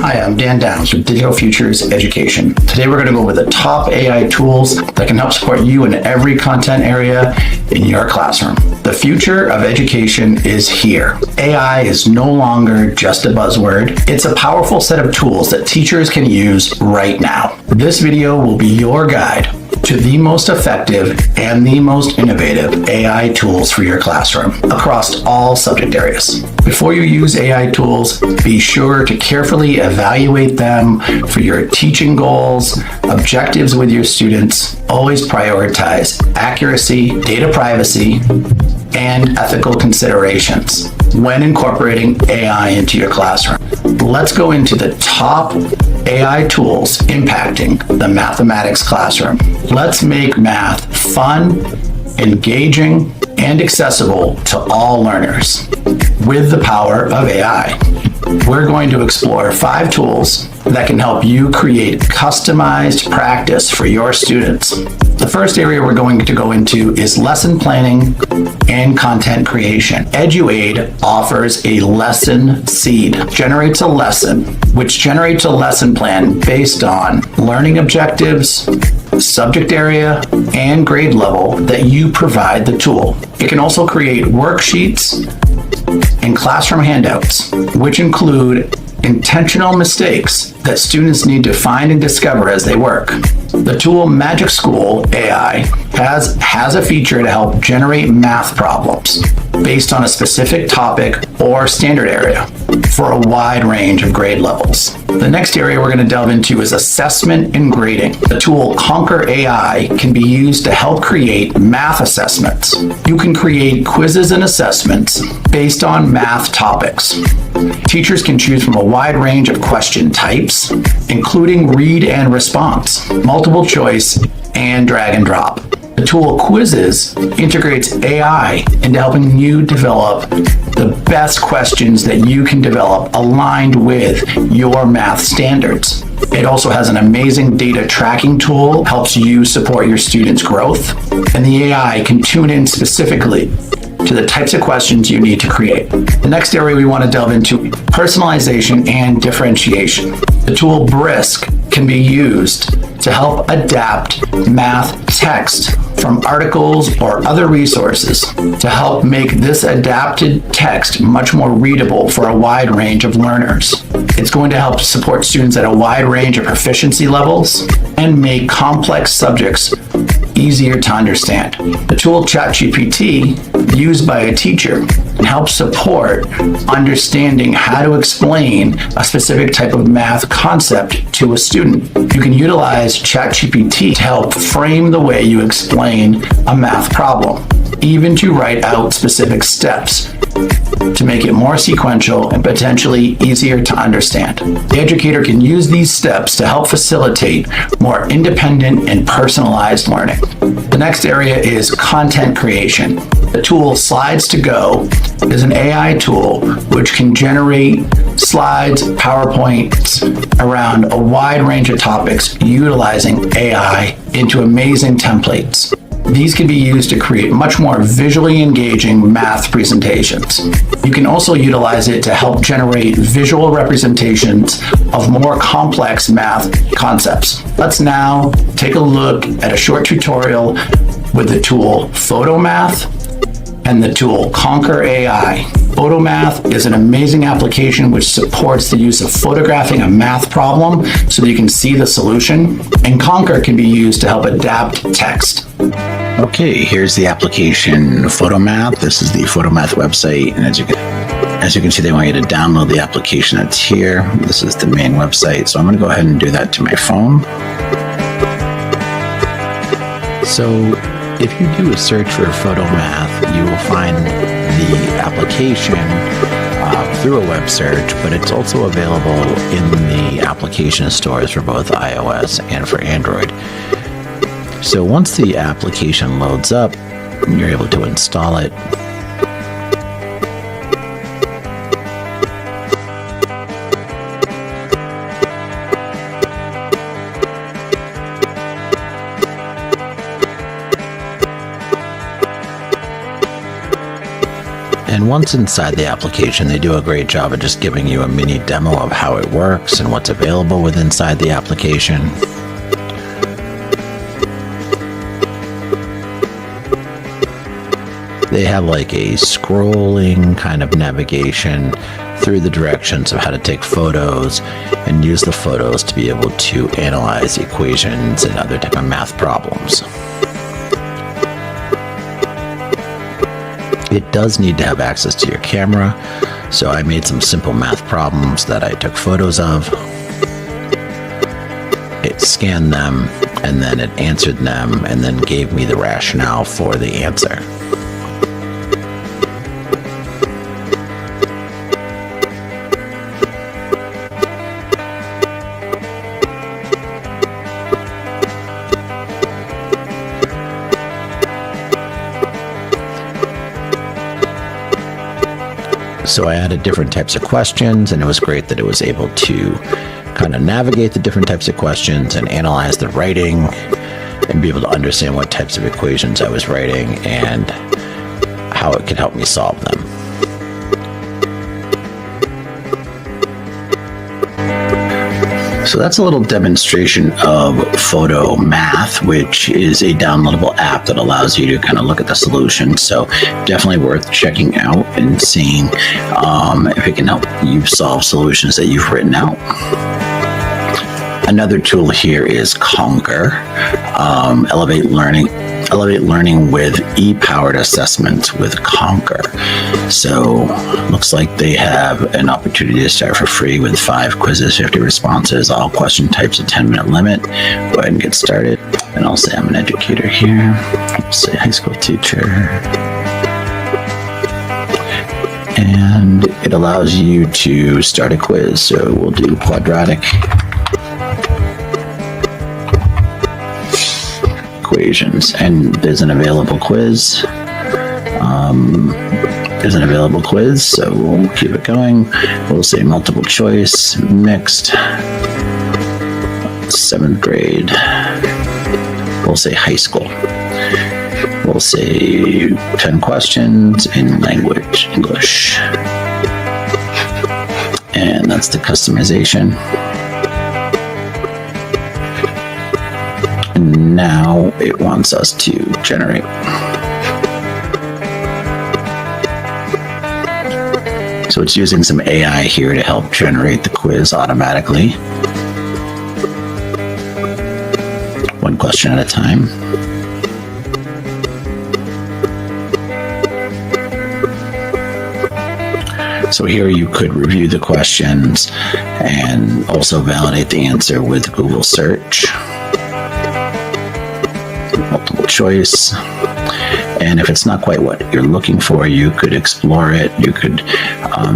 Hi, I'm Dan Downs with Digital Futures Education. Today we're going to go over the top AI tools that can help support you in every content area in your classroom. The future of education is here. AI is no longer just a buzzword. It's a powerful set of tools that teachers can use right now. This video will be your guide to the most effective and the most innovative AI tools for your classroom across all subject areas. Before you use AI tools, be sure to carefully evaluate them for your teaching goals, objectives with your students. Always prioritize accuracy, data privacy, and ethical considerations when incorporating AI into your classroom. Let's go into the top AI tools impacting the mathematics classroom. Let's make math fun, engaging, and accessible to all learners with the power of AI. We're going to explore 5 tools that can help you create customized practice for your students. The first area we're going to go into is lesson planning and content creation. EduAid offers a lesson seed, generates a lesson, which generates a lesson plan based on learning objectives, subject area, and grade level that you provide the tool. It can also create worksheets and classroom handouts, which include intentional mistakes that students need to find and discover as they work. The tool Magic School AI has a feature to help generate math problems based on a specific topic or standard area for a wide range of grade levels. The next area we're going to delve into is assessment and grading. The tool Conquer AI can be used to help create math assessments. You can create quizzes and assessments based on math topics. Teachers can choose from a wide range of question types, including read and response, multiple choice, and drag and drop. The tool Quizzes integrates AI into helping you develop the best questions that you can develop aligned with your math standards. It also has an amazing data tracking tool, helps you support your students' growth, and the AI can tune in specifically to the types of questions you need to create. The next area we want to delve into, personalization and differentiation. The tool Brisk can be used to help adapt math text from articles or other resources to help make this adapted text much more readable for a wide range of learners. It's going to help support students at a wide range of proficiency levels and make complex subjects easier to understand. The tool ChatGPT, used by a teacher, can help support understanding how to explain a specific type of math concept to a student. You can utilize ChatGPT to help frame the way you explain a math problem, even to write out specific steps to make it more sequential and potentially easier to understand. The educator can use these steps to help facilitate more independent and personalized learning. The next area is content creation. The tool Slides to Go is an AI tool which can generate slides, PowerPoints around a wide range of topics utilizing AI into amazing templates. These can be used to create much more visually engaging math presentations. You can also utilize it to help generate visual representations of more complex math concepts. Let's now take a look at a short tutorial with the tool PhotoMath and the tool Conquer AI. PhotoMath is an amazing application which supports the use of photographing a math problem so that you can see the solution, and Conquer can be used to help adapt text. Okay, here's the application PhotoMath. This is the PhotoMath website, and as you can see, they want you to download the application that's here. This is the main website, so I'm going to go ahead and do that to my phone. So if you do a search for PhotoMath, you will find the application through a web search, but it's also available in the application stores for both iOS and for Android. So once the application loads up, you're able to install it. And once inside the application, they do a great job of just giving you a mini demo of how it works and what's available within inside the application. They have like a scrolling kind of navigation through the directions of how to take photos and use the photos to be able to analyze equations and other type of math problems. It does need to have access to your camera, so I made some simple math problems that I took photos of. It scanned them, and then it answered them, and then gave me the rationale for the answer. So I added different types of questions, and it was great that it was able to kind of navigate the different types of questions and analyze the writing and be able to understand what types of equations I was writing and how it could help me solve them. So that's a little demonstration of Photo Math, which is a downloadable app that allows you to kind of look at the solution. So definitely worth checking out and seeing if it can help you solve solutions that you've written out. Another tool here is Conquer, Elevate Learning with e-powered assessments with Conquer. So looks like they have an opportunity to start for free with 5 quizzes, 50 responses, all question types, a 10-minute limit. Go ahead and get started. And I'll say I'm an educator here. I'll say high school teacher. And it allows you to start a quiz. So we'll do quadratic equations, and there's an available quiz. So we'll keep it going. We'll say multiple choice, mixed, 7th grade. We'll say high school. We'll say 10 questions in language, English. And that's the customization. Now it wants us to generate. So it's using some AI here to help generate the quiz automatically. One question at a time. So here you could review the questions and also validate the answer with Google search. Multiple choice. And if it's not quite what you're looking for, you could explore it. You could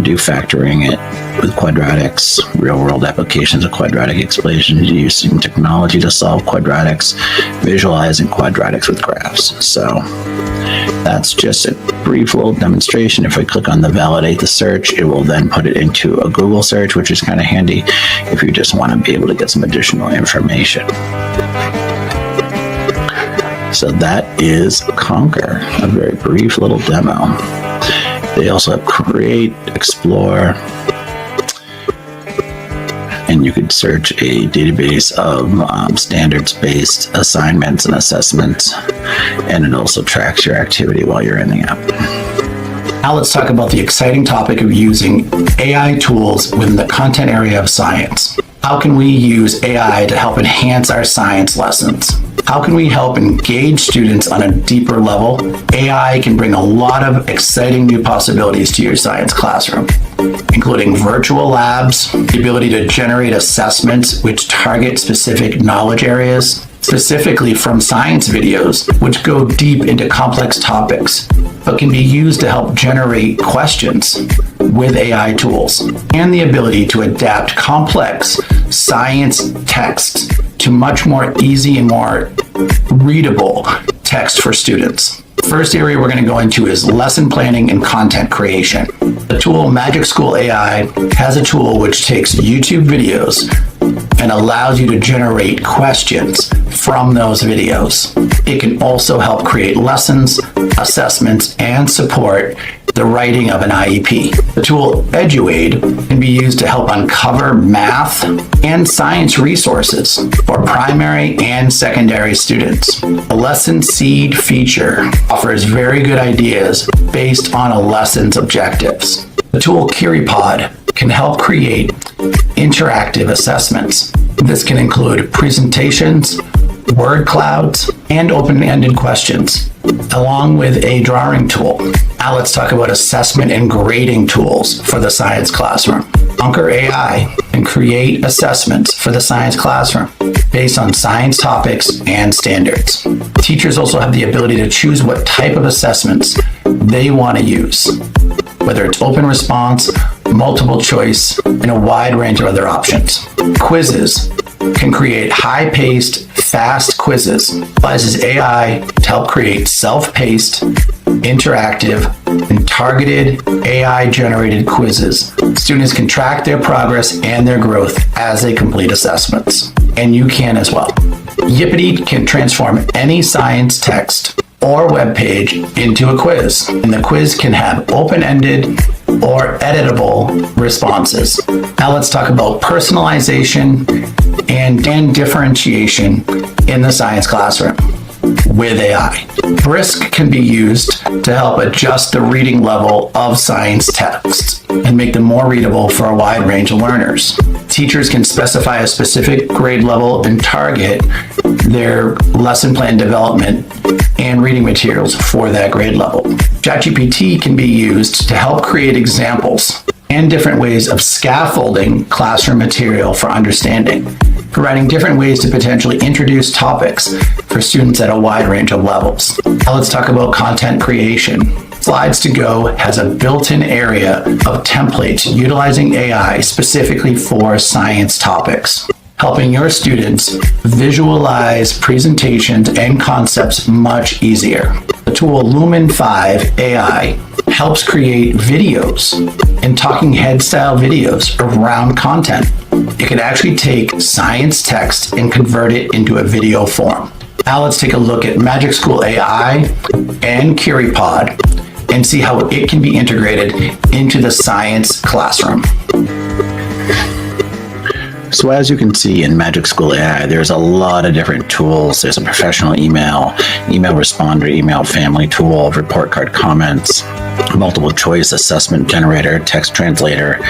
do factoring it with quadratics, real-world applications of quadratic equations using technology to solve quadratics, visualizing quadratics with graphs. So that's just a brief little demonstration. If I click on the validate the search, it will then put it into a Google search, which is kind of handy if you just want to be able to get some additional information. So that is Conquer, a very brief little demo. They also have Create, Explore, and you could search a database of standards-based assignments and assessments, and it also tracks your activity while you're in the app. Now let's talk about the exciting topic of using AI tools within the content area of science. How can we use AI to help enhance our science lessons? How can we help engage students on a deeper level? AI can bring a lot of exciting new possibilities to your science classroom, including virtual labs, the ability to generate assessments which target specific knowledge areas, specifically from science videos, which go deep into complex topics, but can be used to help generate questions with AI tools, and the ability to adapt complex science texts to much more easy and more readable text for students. First area we're going to go into is lesson planning and content creation. The tool Magic School AI has a tool which takes YouTube videos and allows you to generate questions from those videos. It can also help create lessons, assessments, and support the writing of an IEP. The tool EduAid can be used to help uncover math and science resources for primary and secondary students. The Lesson Seed feature offers very good ideas based on a lesson's objectives. The tool CuriPod can help create interactive assessments. This can include presentations, word clouds, and open-ended questions, along with a drawing tool. Now let's talk about assessment and grading tools for the science classroom. Anchor AI can create assessments for the science classroom based on science topics and standards. Teachers also have the ability to choose what type of assessments they want to use, whether it's open response, multiple choice, and a wide range of other options. Quizzes can create high-paced, fast quizzes. Utilizes AI to help create self-paced, interactive, and targeted AI-generated quizzes. Students can track their progress and their growth as they complete assessments. And you can as well. Yippity can transform any science text or web page into a quiz, and the quiz can have open-ended or editable responses. Now let's talk about personalization and differentiation in the science classroom with AI. Brisk can be used to help adjust the reading level of science texts and make them more readable for a wide range of learners. Teachers can specify a specific grade level and target their lesson plan development and reading materials for that grade level. ChatGPT can be used to help create examples and different ways of scaffolding classroom material for understanding, providing different ways to potentially introduce topics for students at a wide range of levels. Now let's talk about content creation. Slides to Go has a built-in area of templates utilizing AI specifically for science topics, helping your students visualize presentations and concepts much easier. The tool Lumen 5 AI helps create videos and talking head style videos around content. It can actually take science text and convert it into a video form. Now let's take a look at Magic School AI and CuriPod and see how it can be integrated into the science classroom. So as you can see in Magic School AI, there's a lot of different tools. There's a professional email responder, email family tool, report card comments, multiple choice assessment generator, text translator,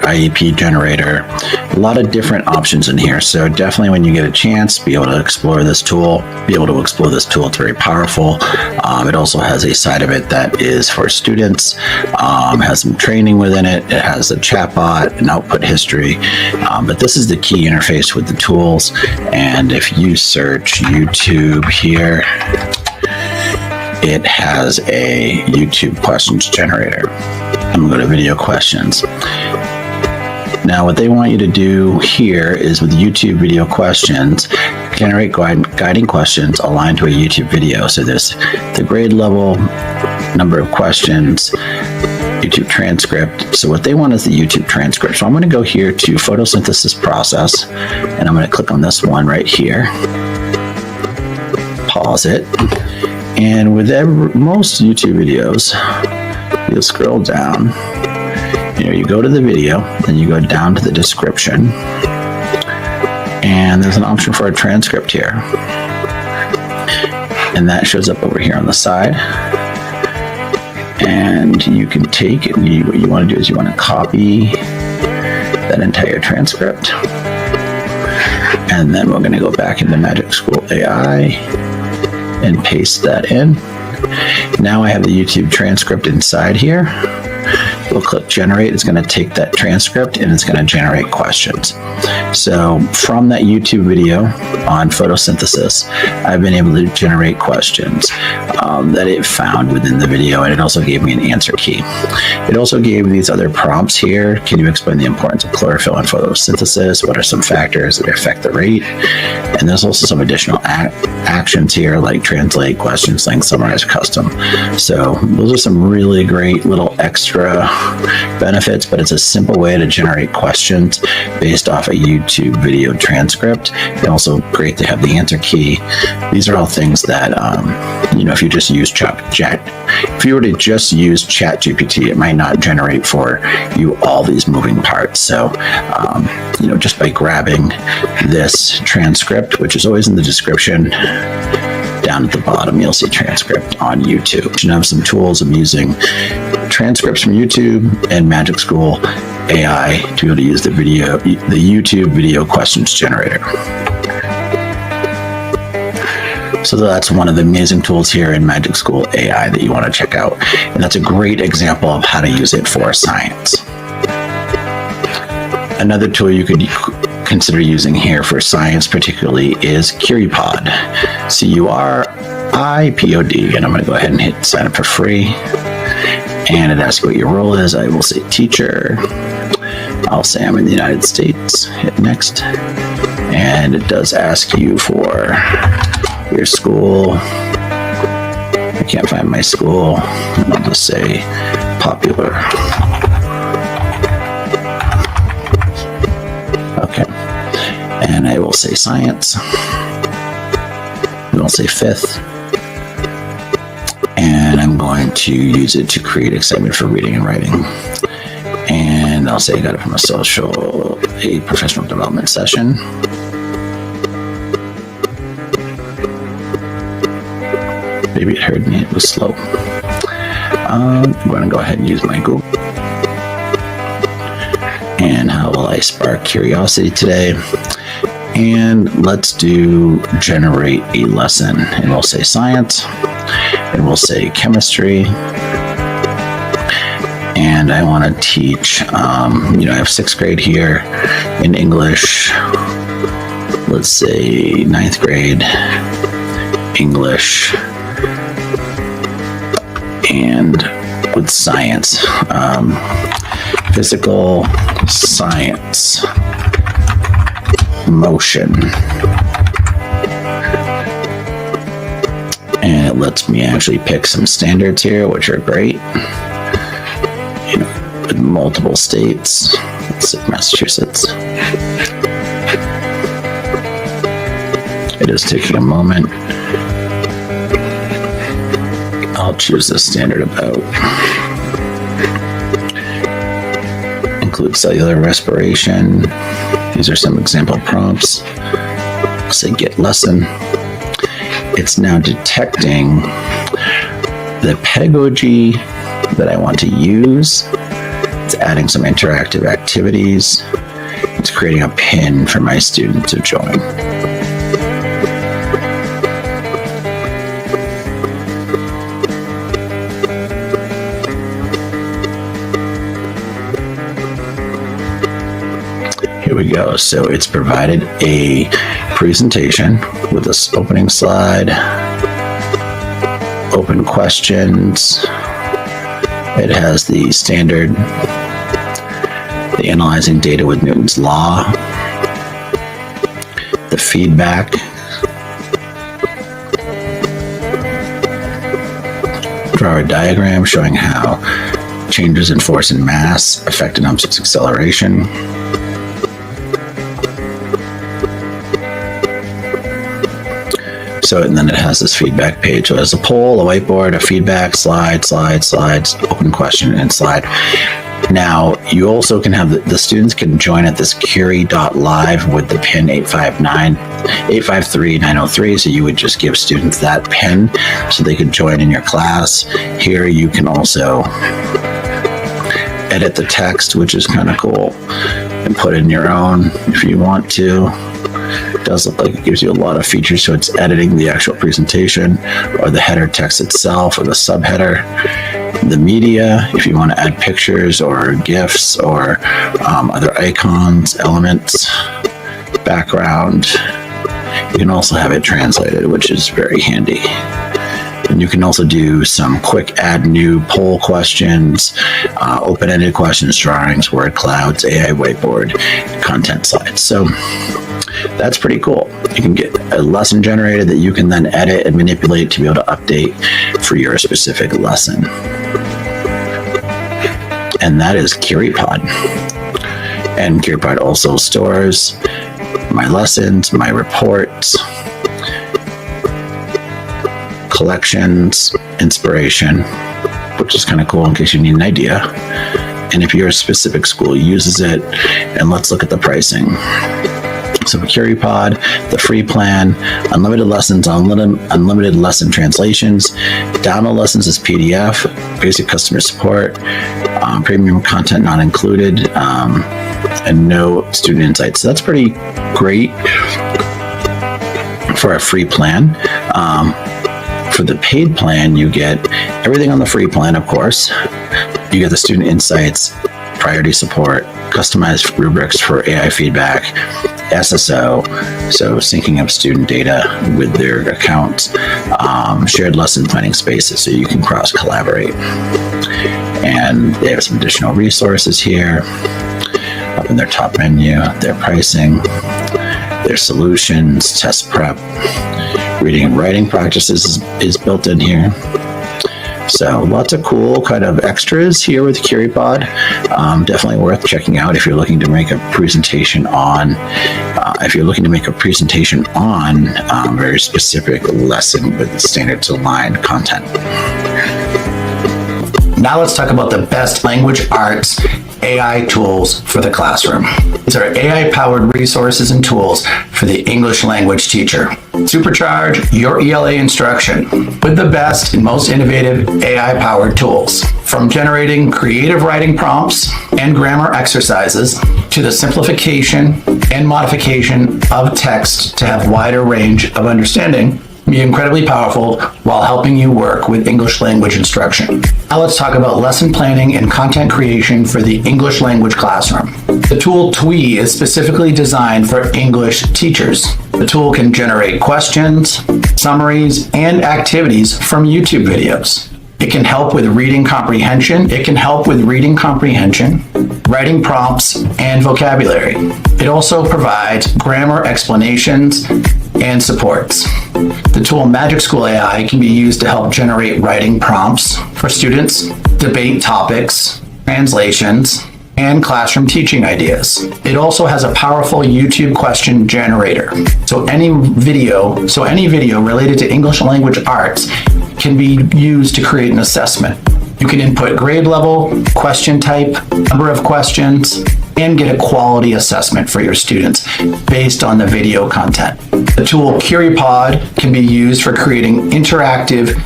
IEP generator, a lot of different options in here. So definitely when you get a chance, be able to explore this tool. It's very powerful. It also has a side of it that is for students, has some training within it. It has a chatbot, an output history, but this is the key interface with the tools. And if you search YouTube here, it has a YouTube questions generator. I'm going to go to video questions. Now, what they want you to do here is with YouTube video questions, generate guiding questions aligned to a YouTube video. So there's the grade level, number of questions, YouTube transcript. So what they want is the YouTube transcript. So I'm going to go here to photosynthesis process, and I'm going to click on this one right here. Pause it. And with most YouTube videos, you'll scroll down. You go to the video, then you go down to the description, and there's an option for a transcript here. And that shows up over here on the side. And you can take it, what you want to do is you want to copy that entire transcript. And then we're going to go back into Magic School AI and paste that in. Now I have the YouTube transcript inside here. We'll click generate. It's going to take that transcript and it's going to generate questions. So from that YouTube video on photosynthesis, I've been able to generate questions that it found within the video, and it also gave me an answer key. It also gave me these other prompts here. Can you explain the importance of chlorophyll in photosynthesis? What are some factors that affect the rate? And there's also some additional actions here, like translate, questions, length, summarize, custom. So those are some really great little extra benefits, but it's a simple way to generate questions based off a YouTube video transcript. And also great to have the answer key. These are all things that, if you just use if you were to just use ChatGPT, it might not generate for you all these moving parts. So, just by grabbing this transcript, which is always in the description, down at the bottom, you'll see transcript on YouTube. You have some tools. I'm using transcripts from YouTube and Magic School AI to be able to use the YouTube video questions generator. So that's one of the amazing tools here in Magic School AI that you want to check out. And that's a great example of how to use it for science. Another tool you could consider using here for science particularly is CuriePod, CURIPOD. And I'm going to go ahead and hit sign up for free. And it asks what your role is. I will say teacher. I'll say I'm in the United States. Hit next. And it does ask you for your school. I can't find my school. I'll just say popular. Okay. And I will say science. And I'll say fifth. And I'm going to use it to create excitement for reading and writing. And I'll say I got it from a professional development session. Maybe it heard me, it was slow. I'm going to go ahead and use my Google. And how will I spark curiosity today? And let's do generate a lesson. And we'll say science. And we'll say chemistry. And I want to teach, I have sixth grade here in English. Let's say ninth grade English. And with science, physical science, motion. And it lets me actually pick some standards here, which are great. With multiple states. Let's say Massachusetts. It is taking a moment. I'll choose the standard about. Include cellular respiration. These are some example prompts. I'll say get lesson. It's now detecting the pedagogy that I want to use. It's adding some interactive activities. It's creating a pin for my student to join. Here we go. So it's provided a presentation with this opening slide, open questions. It has the standard, the analyzing data with Newton's law, the feedback, draw a diagram showing how changes in force and mass affect an object's acceleration. So, and then it has this feedback page. So it has a poll, a whiteboard, a feedback, slides, open question, and slide. Now, you also can have the students can join at this curie.live with the pin 853903. So you would just give students that pin so they could join in your class. Here you can also edit the text, which is kind of cool, and put in your own if you want to. It does look like it gives you a lot of features, so it's editing the actual presentation or the header text itself or the subheader. The media, if you want to add pictures or GIFs or other icons, elements, background. You can also have it translated, which is very handy. And you can also do some quick add new poll questions, open-ended questions, drawings, word clouds, AI whiteboard, content slides. So that's pretty cool. You can get a lesson generated that you can then edit and manipulate to be able to update for your specific lesson. and that is CuriePod. And CuriePod also stores my lessons, my reports, collections, inspiration, which is kind of cool in case you need an idea. And if your specific school uses it, and let's look at the pricing. So for CuriePod, the free plan, unlimited lessons, unlimited lesson translations, download lessons as PDF, basic customer support, premium content not included, and no student insights. So that's pretty great for a free plan. For the paid plan, you get everything on the free plan, of course. You get the student insights, priority support, customized rubrics for AI feedback, SSO, so syncing up student data with their accounts, shared lesson planning spaces so you can cross-collaborate. And they have some additional resources here up in their top menu, their pricing, their solutions, test prep, reading and writing practices is built in here. So lots of cool kind of extras here with CuriePod. Definitely worth checking out if you're looking to make a presentation on very specific lesson with standards aligned content. Now let's talk about the best language arts AI tools for the classroom. These are AI-powered resources and tools for the English language teacher. Supercharge your ELA instruction with the best and most innovative AI-powered tools. From generating creative writing prompts and grammar exercises to the simplification and modification of text to have wider range of understanding, be incredibly powerful while helping you work with English language instruction. Now let's talk about lesson planning and content creation for the English language classroom. The tool TWE is specifically designed for English teachers. The tool can generate questions, summaries, and activities from YouTube videos. It can help with reading comprehension. Writing prompts, and vocabulary. It also provides grammar explanations and supports. The tool Magic School AI can be used to help generate writing prompts for students, debate topics, translations, and classroom teaching ideas. It also has a powerful YouTube question generator. So any video related to English language arts can be used to create an assessment. You can input grade level, question type, number of questions, and get a quality assessment for your students based on the video content. The tool CuriePod can be used for creating interactive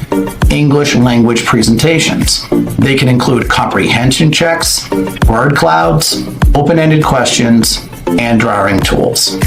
English language presentations. They can include comprehension checks, word clouds, open-ended questions, and drawing tools.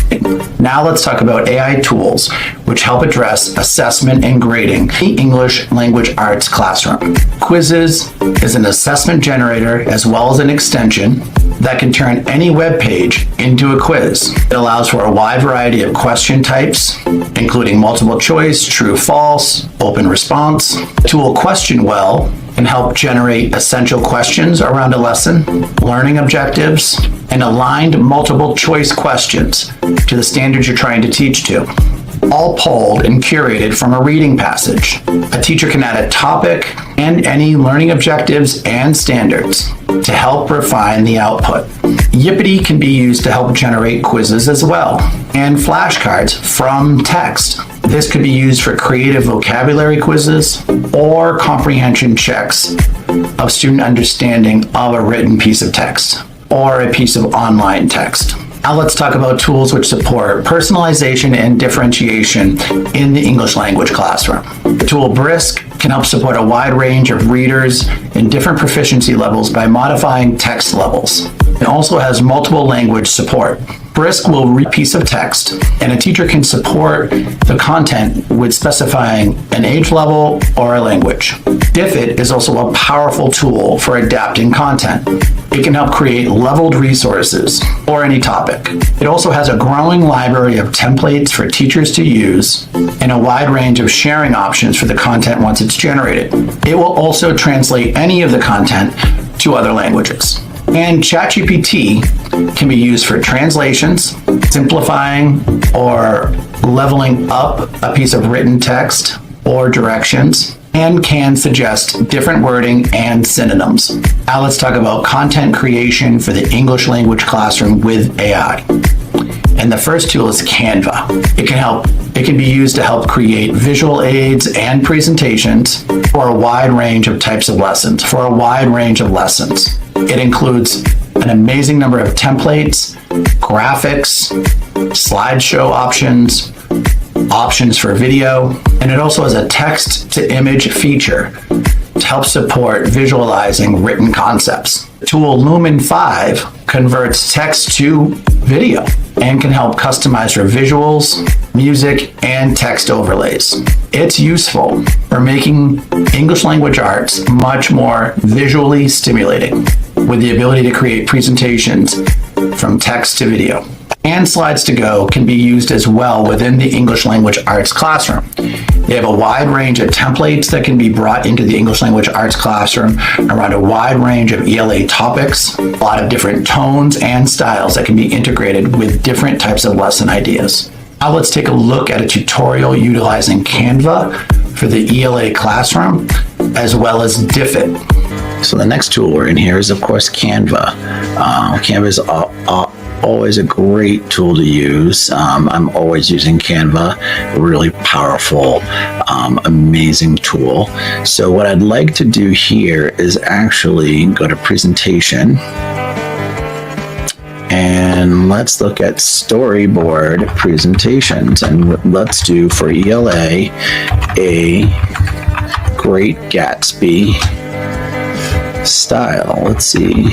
Now let's talk about AI tools which help address assessment and grading in the English language arts classroom. Quizzes is an assessment generator as well as an extension that can turn any web page into a quiz. It allows for a wide variety of question types, including multiple choice, true, false, open response. The tool QuestionWell can help generate essential questions around a lesson, learning objectives, and aligned multiple choice questions to the standards you're trying to teach to. All pulled and curated from a reading passage. A teacher can add a topic and any learning objectives and standards to help refine the output. Yippity can be used to help generate quizzes as well, and flashcards from text. This could be used for creative vocabulary quizzes or comprehension checks of student understanding of a written piece of text or a piece of online text. Now let's talk about tools which support personalization and differentiation in the English language classroom. The tool Brisk can help support a wide range of readers in different proficiency levels by modifying text levels. It also has multiple language support. Brisk will read a piece of text, and a teacher can support the content with specifying an age level or a language. Diffit is also a powerful tool for adapting content. It can help create leveled resources for any topic. It also has a growing library of templates for teachers to use and a wide range of sharing options for the content once it's generated. It will also translate any of the content to other languages. And ChatGPT can be used for translations, simplifying or leveling up a piece of written text or directions, and can suggest different wording and synonyms. Now let's talk about content creation for the English language classroom with AI. And the first tool is Canva. It can be used to help create visual aids and presentations for a wide range of types of lessons, It includes an amazing number of templates, graphics, slideshow options for video, and it also has a text to image feature to help support visualizing written concepts. The tool Lumen 5 converts text to video and can help customize for visuals, music, and text overlays. It's useful for making English language arts much more visually stimulating, with the ability to create presentations from text to video. And Slides to Go can be used as well within the English language arts classroom. They have a wide range of templates that can be brought into the English language arts classroom around a wide range of ELA topics, a lot of different tones and styles that can be integrated with different types of lesson ideas. Now let's take a look at a tutorial utilizing Canva for the ELA classroom, as well as Diffit. So the next tool we're in here is, of course, Canva. Canva is always a great tool to use. I'm always using Canva, a really powerful, amazing tool. So what I'd like to do here is actually go to presentation, and let's look at storyboard presentations, and let's do for ELA a Great Gatsby style. Let's see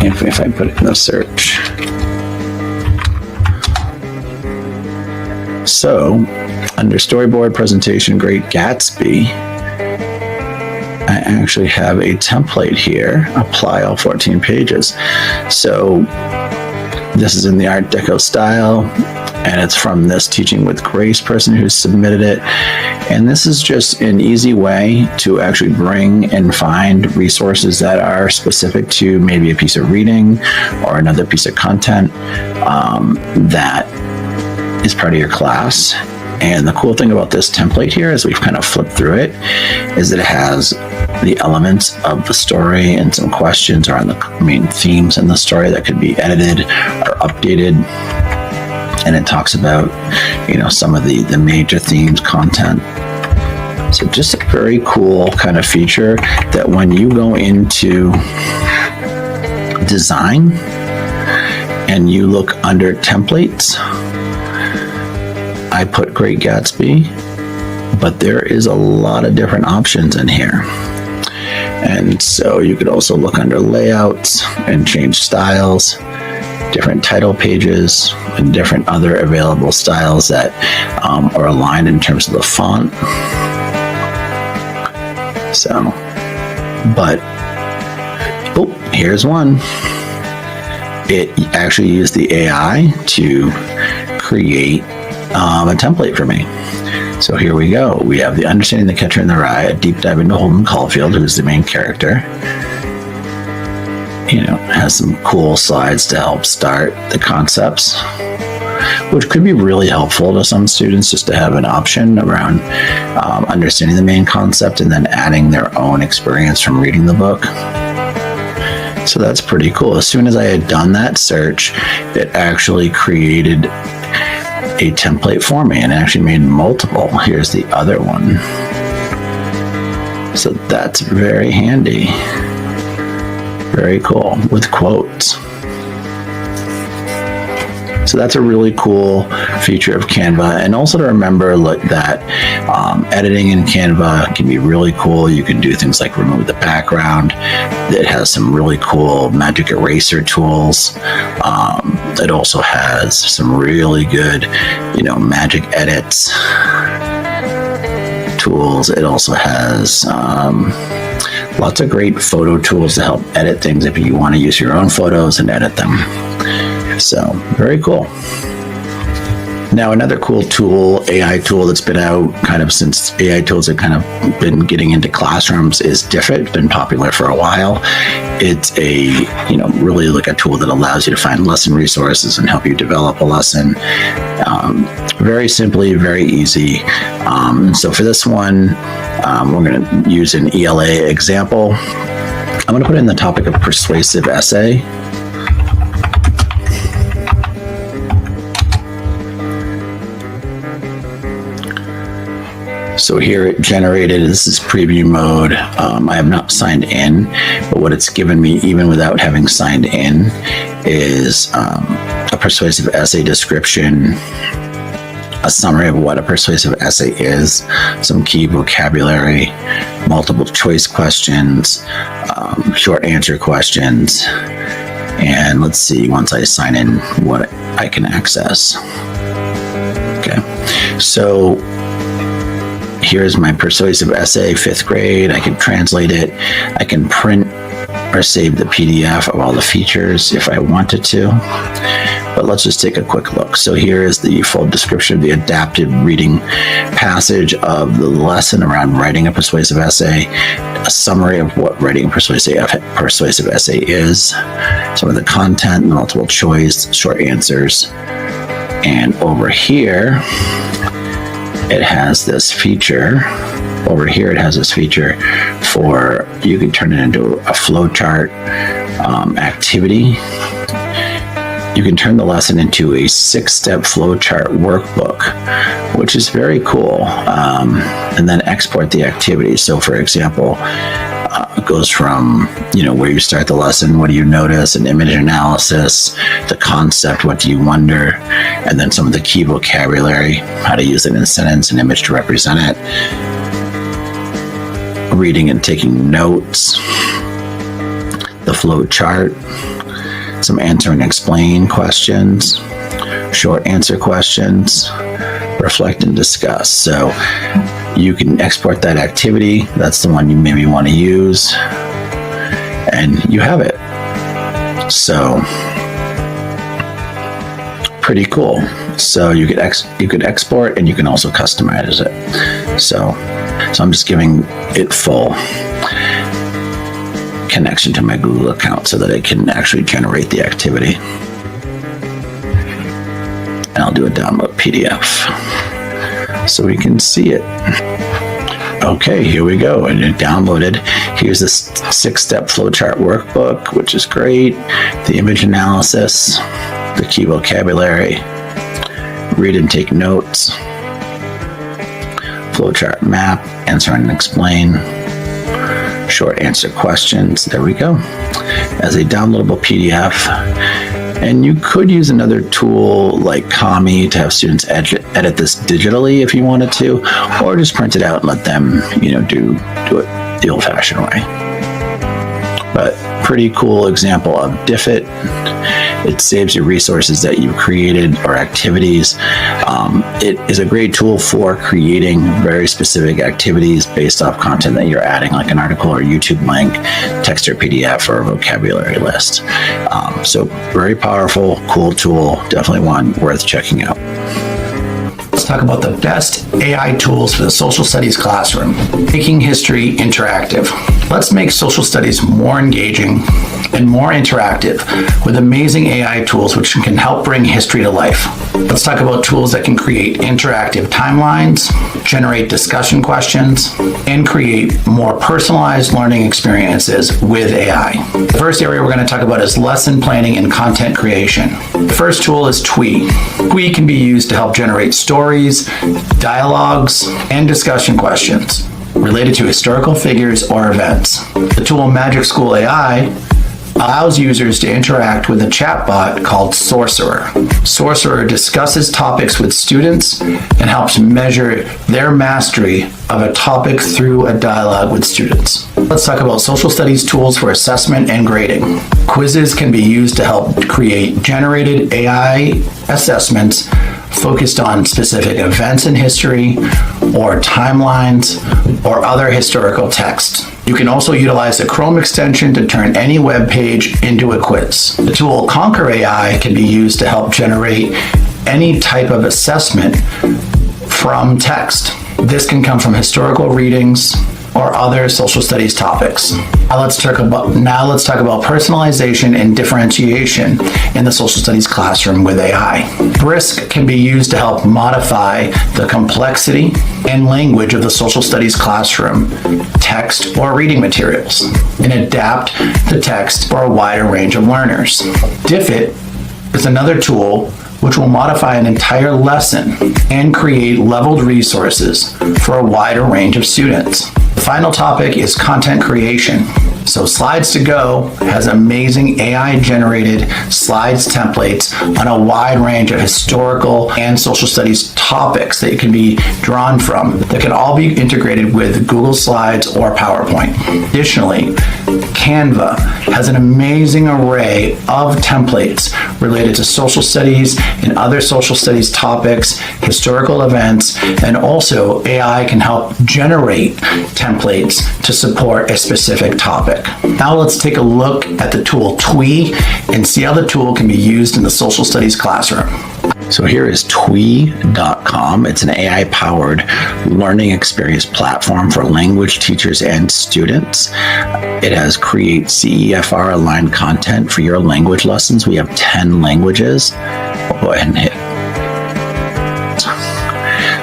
if I put it in the search. So under storyboard presentation Great Gatsby, I actually have a template here, apply all 14 pages. So this is in the Art Deco style, and it's from this Teaching with Grace person who submitted it. And this is just an easy way to actually bring and find resources that are specific to maybe a piece of reading or another piece of content that is part of your class. And the cool thing about this template here, as we've kind of flipped through it, is that it has the elements of the story and some questions around the main themes in the story that could be edited or updated. And it talks about, some of the major themes, content. So just a very cool kind of feature that when you go into design and you look under templates, I put Great Gatsby, but there is a lot of different options in here. And so you could also look under layouts and change styles, different title pages, and different other available styles that are aligned in terms of the font. So, but, here's one. It actually used the AI to create a template for me. So here we go. We have the Understanding the Catcher in the Rye, a deep dive into Holden Caulfield, who's the main character. Has some cool slides to help start the concepts, which could be really helpful to some students just to have an option around understanding the main concept and then adding their own experience from reading the book. So that's pretty cool. As soon as I had done that search, it actually created a template for me and actually made multiple. Here's the other one. So that's very handy. Very cool, with quotes. So that's a really cool feature of Canva. And also to remember that editing in Canva can be really cool. You can do things like remove the background. It has some really cool magic eraser tools. It also has some really good, magic edits tools. It also has lots of great photo tools to help edit things if you want to use your own photos and edit them. So, very cool. Now, another cool tool, AI tool that's been out kind of since AI tools have kind of been getting into classrooms is Diffit. It's been popular for a while. It's really like a tool that allows you to find lesson resources and help you develop a lesson. Very simply, very easy. So for this one, we're going to use an ELA example. I'm going to put in the topic of persuasive essay. So here it generated, this is preview mode. I have not signed in, but what it's given me, even without having signed in, is a persuasive essay description, a summary of what a persuasive essay is, some key vocabulary, multiple choice questions, short answer questions, and let's see, once I sign in, what I can access. Okay, so here's my persuasive essay, 5th grade. I can translate it. I can print or save the PDF of all the features if I wanted to. But let's just take a quick look. So here is the full description of the adapted reading passage of the lesson around writing a persuasive essay, a summary of what writing a persuasive essay is, some of the content, multiple choice, short answers. And over here, it has this feature. Over here, it has this feature for, you can turn it into a flowchart activity. You can turn the lesson into a 6-step flowchart workbook, which is very cool. And then export the activity. So for example, it goes from, where you start the lesson, what do you notice, an image analysis, the concept, what do you wonder, and then some of the key vocabulary, how to use it in a sentence, an image to represent it, reading and taking notes, the flow chart, some answer and explain questions, short answer questions, reflect and discuss. So you can export that activity. That's the one you maybe want to use, and you have it. So pretty cool. So you could export, and you can also customize it. So I'm just giving it full connection to my Google account so that I can actually generate the activity. And I'll do a download PDF so we can see it. Okay, here we go. And it downloaded. Here's this 6-step flowchart workbook, which is great. The image analysis, the key vocabulary, read and take notes, flowchart map, answer and explain, short answer questions. There we go. As a downloadable PDF. And you could use another tool like Kami to have students edit this digitally if you wanted to, or just print it out and let them, do it the old-fashioned way. But pretty cool example of Diffit. It saves you resources that you created or activities. It is a great tool for creating very specific activities based off content that you're adding, like an article or YouTube link, text or PDF, or a vocabulary list. So very powerful, cool tool. Definitely one worth checking out. Let's talk about the best AI tools for the social studies classroom. Making history interactive. Let's make social studies more engaging and more interactive with amazing AI tools which can help bring history to life. Let's talk about tools that can create interactive timelines, generate discussion questions, and create more personalized learning experiences with AI. The first area we're going to talk about is lesson planning and content creation. The first tool is Twee. Twee can be used to help generate stories, dialogues, and discussion questions related to historical figures or events. The tool Magic School AI allows users to interact with a chatbot called Sorcerer. Sorcerer discusses topics with students and helps measure their mastery of a topic through a dialogue with students. Let's talk about social studies tools for assessment and grading. Quizzes can be used to help create generated AI assessments focused on specific events in history or timelines or other historical text. You can also utilize the Chrome extension to turn any web page into a quiz. The tool Conquer AI can be used to help generate any type of assessment from text. This can come from historical readings or other social studies topics. Now let's talk about personalization and differentiation in the social studies classroom with AI. BRISC can be used to help modify the complexity and language of the social studies classroom text or reading materials and adapt the text for a wider range of learners. DIFIT is another tool which will modify an entire lesson and create leveled resources for a wider range of students. The final topic is content creation. So Slides to Go has amazing AI-generated slides templates on a wide range of historical and social studies topics that can be drawn from that can all be integrated with Google Slides or PowerPoint. Additionally, Canva has an amazing array of templates related to social studies and other social studies topics, historical events, and also AI can help generate templates to support a specific topic. Now let's take a look at the tool TWE and see how the tool can be used in the social studies classroom. So here is TWE.com. It's an AI-powered learning experience platform for language teachers and students. It has create CEFR aligned content for your language lessons. We have 10 languages. I'll go ahead and hit.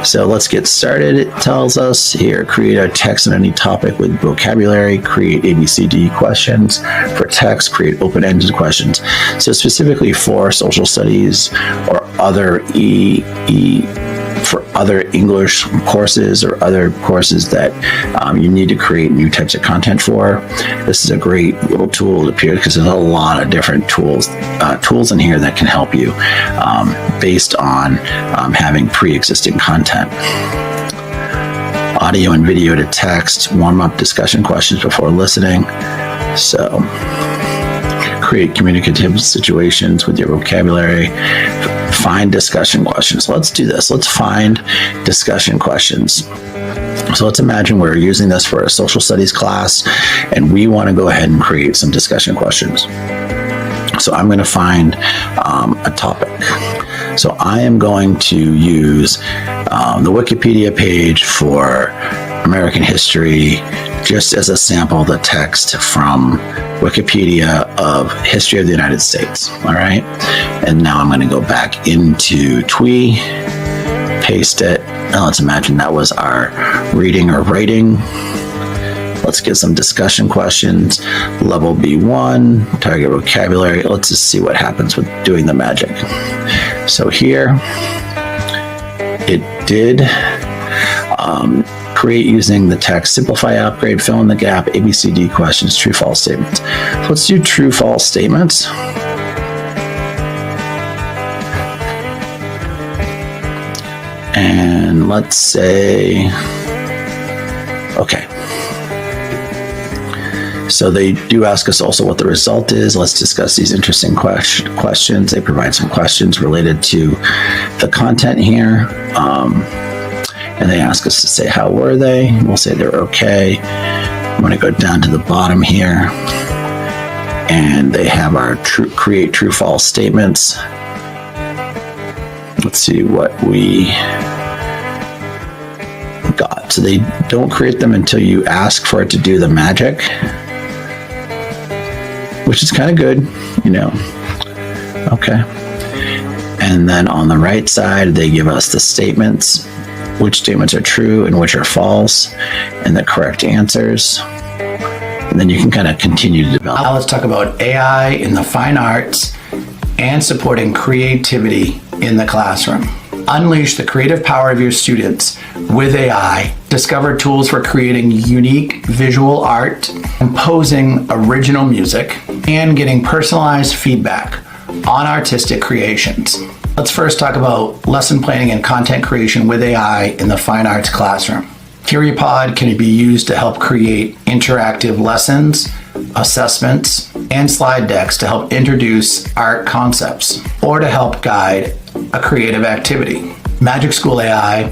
So let's get started. It tells us here, create a text on any topic with vocabulary, create ABCD questions. For text, create open-ended questions. So specifically for social studies or other for other English courses or other courses that you need to create new types of content for. This is a great little tool because there's a lot of different tools in here that can help you based on having pre-existing content. Audio and video to text, warm-up discussion questions before listening. So create communicative situations with your vocabulary. Find discussion questions. Let's do this. Let's find discussion questions. So let's imagine we're using this for a social studies class and we want to go ahead and create some discussion questions. So I'm going to find a topic. So I am going to use the Wikipedia page for American history just as a sample of the text from Wikipedia of history of the United States. All right. And now I'm going to go back into TWE, paste it. Now let's imagine that was our reading or writing. Let's get some discussion questions. Level B1, target vocabulary. Let's just see what happens with doing the magic. So here it did create using the text, simplify, upgrade, fill in the gap, ABCD questions, true, false statements. Let's do true, false statements. And let's say, okay. So they do ask us also what the result is. Let's discuss these interesting questions. They provide some questions related to the content here. And they ask us to say, how were they? We'll say they're okay. I'm going to go down to the bottom here. And they have our create true, false statements. Let's see what we got. So they don't create them until you ask for it to do the magic, which is kind of good, you know. Okay. And then on the right side, they give us the statements, which statements are true and which are false, and the correct answers. And then you can kind of continue to develop. Now let's talk about AI in the fine arts and supporting creativity in the classroom. Unleash the creative power of your students with AI. Discover tools for creating unique visual art, composing original music, and getting personalized feedback on artistic creations. Let's first talk about lesson planning and content creation with AI in the fine arts classroom. CurioPod can be used to help create interactive lessons, assessments, and slide decks to help introduce art concepts or to help guide a creative activity. Magic School AI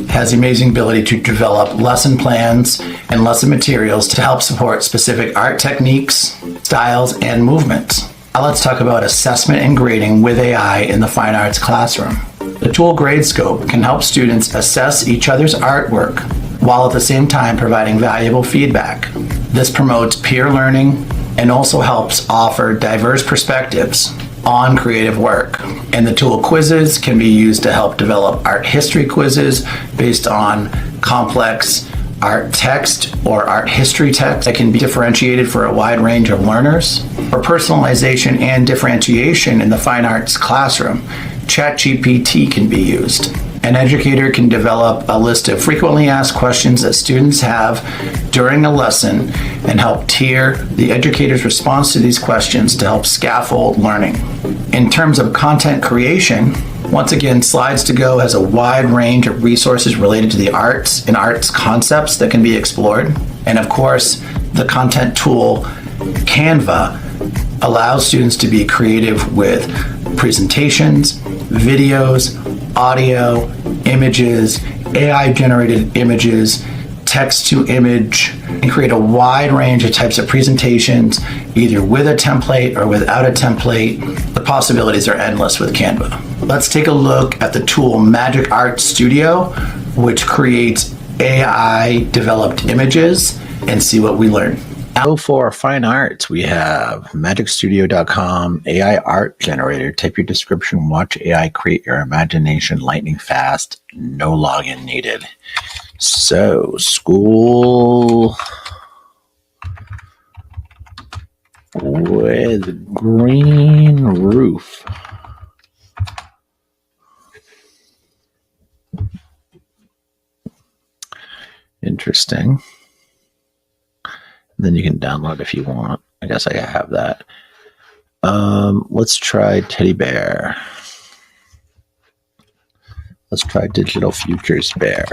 has the amazing ability to develop lesson plans and lesson materials to help support specific art techniques, styles, and movements. Now let's talk about assessment and grading with AI in the fine arts classroom. The tool Gradescope can help students assess each other's artwork while at the same time providing valuable feedback. This promotes peer learning and also helps offer diverse perspectives on creative work. And the tool Quizzes can be used to help develop art history quizzes based on complex art text or art history text that can be differentiated for a wide range of learners. For personalization and differentiation in the fine arts classroom, ChatGPT can be used. An educator can develop a list of frequently asked questions that students have during a lesson and help tier the educator's response to these questions to help scaffold learning. In terms of content creation, once again, Slides to Go has a wide range of resources related to the arts and arts concepts that can be explored. And of course, the content tool Canva allows students to be creative with presentations, videos, audio, images, AI-generated images, text-to-image, and create a wide range of types of presentations, either with a template or without a template. The possibilities are endless with Canva. Let's take a look at the tool Magic Art Studio, which creates AI-developed images, and see what we learn. Now for fine arts, we have magicstudio.com, AI art generator. Type your description, watch AI create your imagination lightning fast, no login needed. So, school with green roof. Interesting. Then you can download if you want. I guess I have that. Let's try Teddy Bear. Let's try Digital Futures Bear.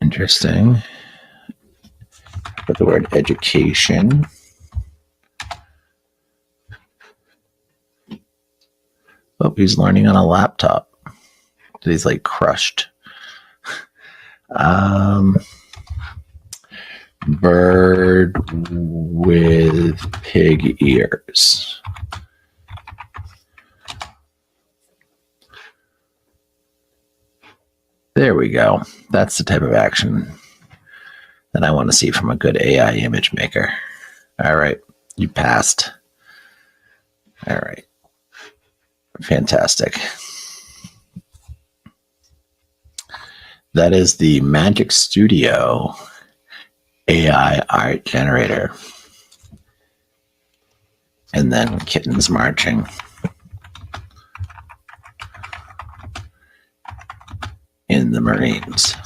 Interesting. Put the word education. Oh, he's learning on a laptop. He's like crushed. Bird with pig ears. There we go. That's the type of action that I want to see from a good AI image maker. All right, you passed. All right. Fantastic. That is the Magic Studio AI art generator. And then kittens marching. In the Marines.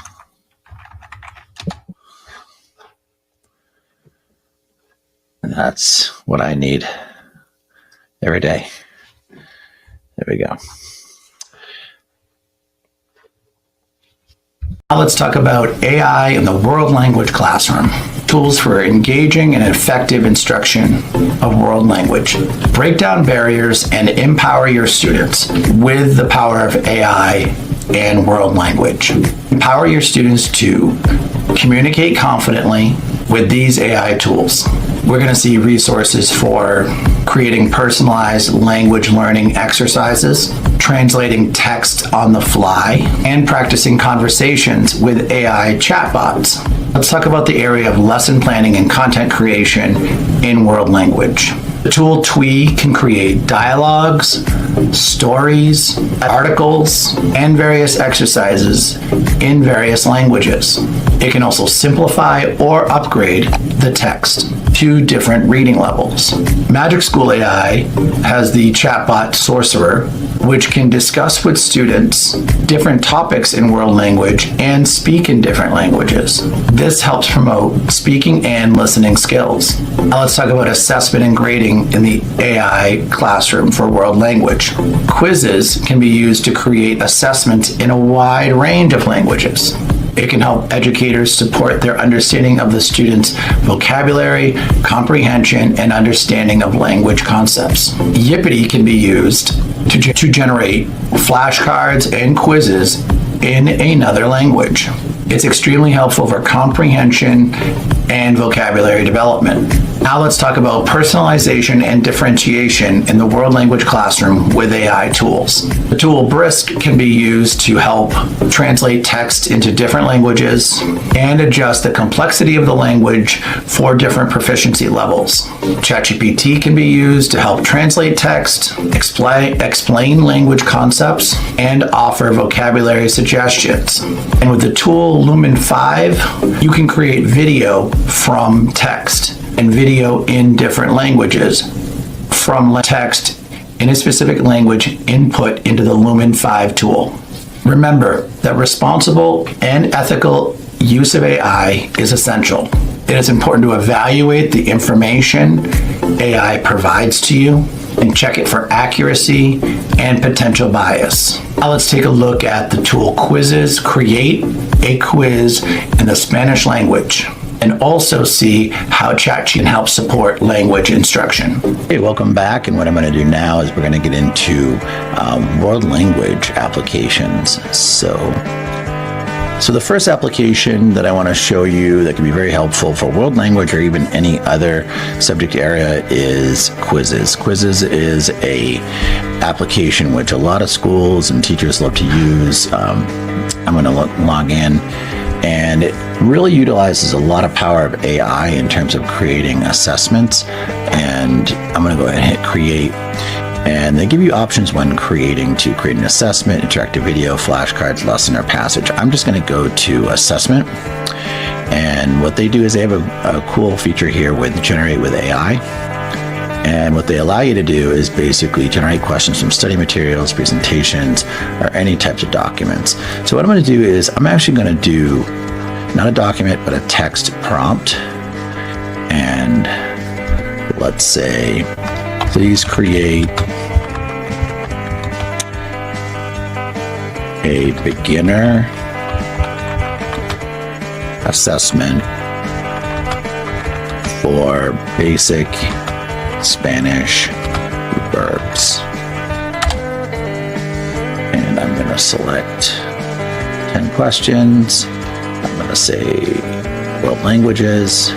And that's what I need every day. There we go. Now let's talk about AI in the world language classroom. Tools for engaging and effective instruction of world language. Break down barriers and empower your students with the power of AI and world language. Empower your students to communicate confidently with these AI tools. We're going to see resources for creating personalized language learning exercises, translating text on the fly, and practicing conversations with AI chatbots. Let's talk about the area of lesson planning and content creation in world language. The tool Twee can create dialogues, stories, articles, and various exercises in various languages. It can also simplify or upgrade the text to different reading levels. Magic School AI has the chatbot Sorcerer, which can discuss with students different topics in world language and speak in different languages. This helps promote speaking and listening skills. Now let's talk about assessment and grading in the AI classroom for world language. Quizzes can be used to create assessments in a wide range of languages. It can help educators support their understanding of the students' vocabulary, comprehension, and understanding of language concepts. Yippity can be used to generate flashcards and quizzes in another language. It's extremely helpful for comprehension and vocabulary development. Now let's talk about personalization and differentiation in the world language classroom with AI tools. The tool Brisk can be used to help translate text into different languages and adjust the complexity of the language for different proficiency levels. ChatGPT can be used to help translate text, explain language concepts, and offer vocabulary suggestions. And with the tool Lumen 5, you can create video from text and video in different languages from text in a specific language input into the Lumen 5 tool. Remember that responsible and ethical use of AI is essential. It is important to evaluate the information AI provides to you and check it for accuracy and potential bias. Now let's take a look at the tool Quizzes. Create a quiz in the Spanish language and also see how ChatGPT can help support language instruction. Hey, welcome back. And what I'm going to do now is we're going to get into world language applications. So the first application that I want to show you that can be very helpful for world language or even any other subject area is Quizzes. Quizzes is a application which a lot of schools and teachers love to use. I'm going to log in, and it really utilizes a lot of power of AI in terms of creating assessments. And I'm going to go ahead and hit create. And they give you options when creating to create an assessment, interactive video, flashcards, lesson, or passage. I'm just going to go to assessment. And what they do is they have a cool feature here with generate with AI. And what they allow you to do is basically generate questions from study materials, presentations, or any types of documents. So what I'm going to do is I'm actually going to do not a document, but a text prompt. And let's say, please create a beginner assessment for basic Spanish verbs. And I'm going to select 10 questions. I'm going to say world languages.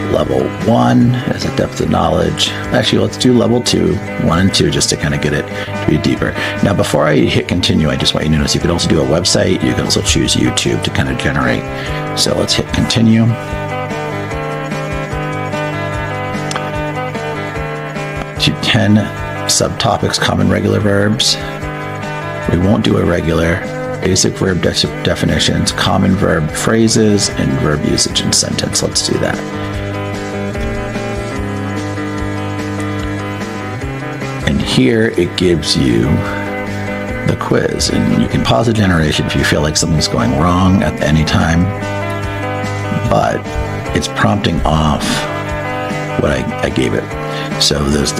Level 1 as a depth of knowledge. Actually, let's do level 2, 1 and 2, just to kind of get it to be deeper. Now, before I hit continue, I just want you to notice you could also do a website. You can also choose YouTube to kind of generate. So let's hit continue. To 10 subtopics, common regular verbs. We won't do irregular. Basic verb definitions, common verb phrases, and verb usage in sentence. Let's do that. And here it gives you the quiz, and you can pause the generation if you feel like something's going wrong at any time, but it's prompting off what I gave it. So there's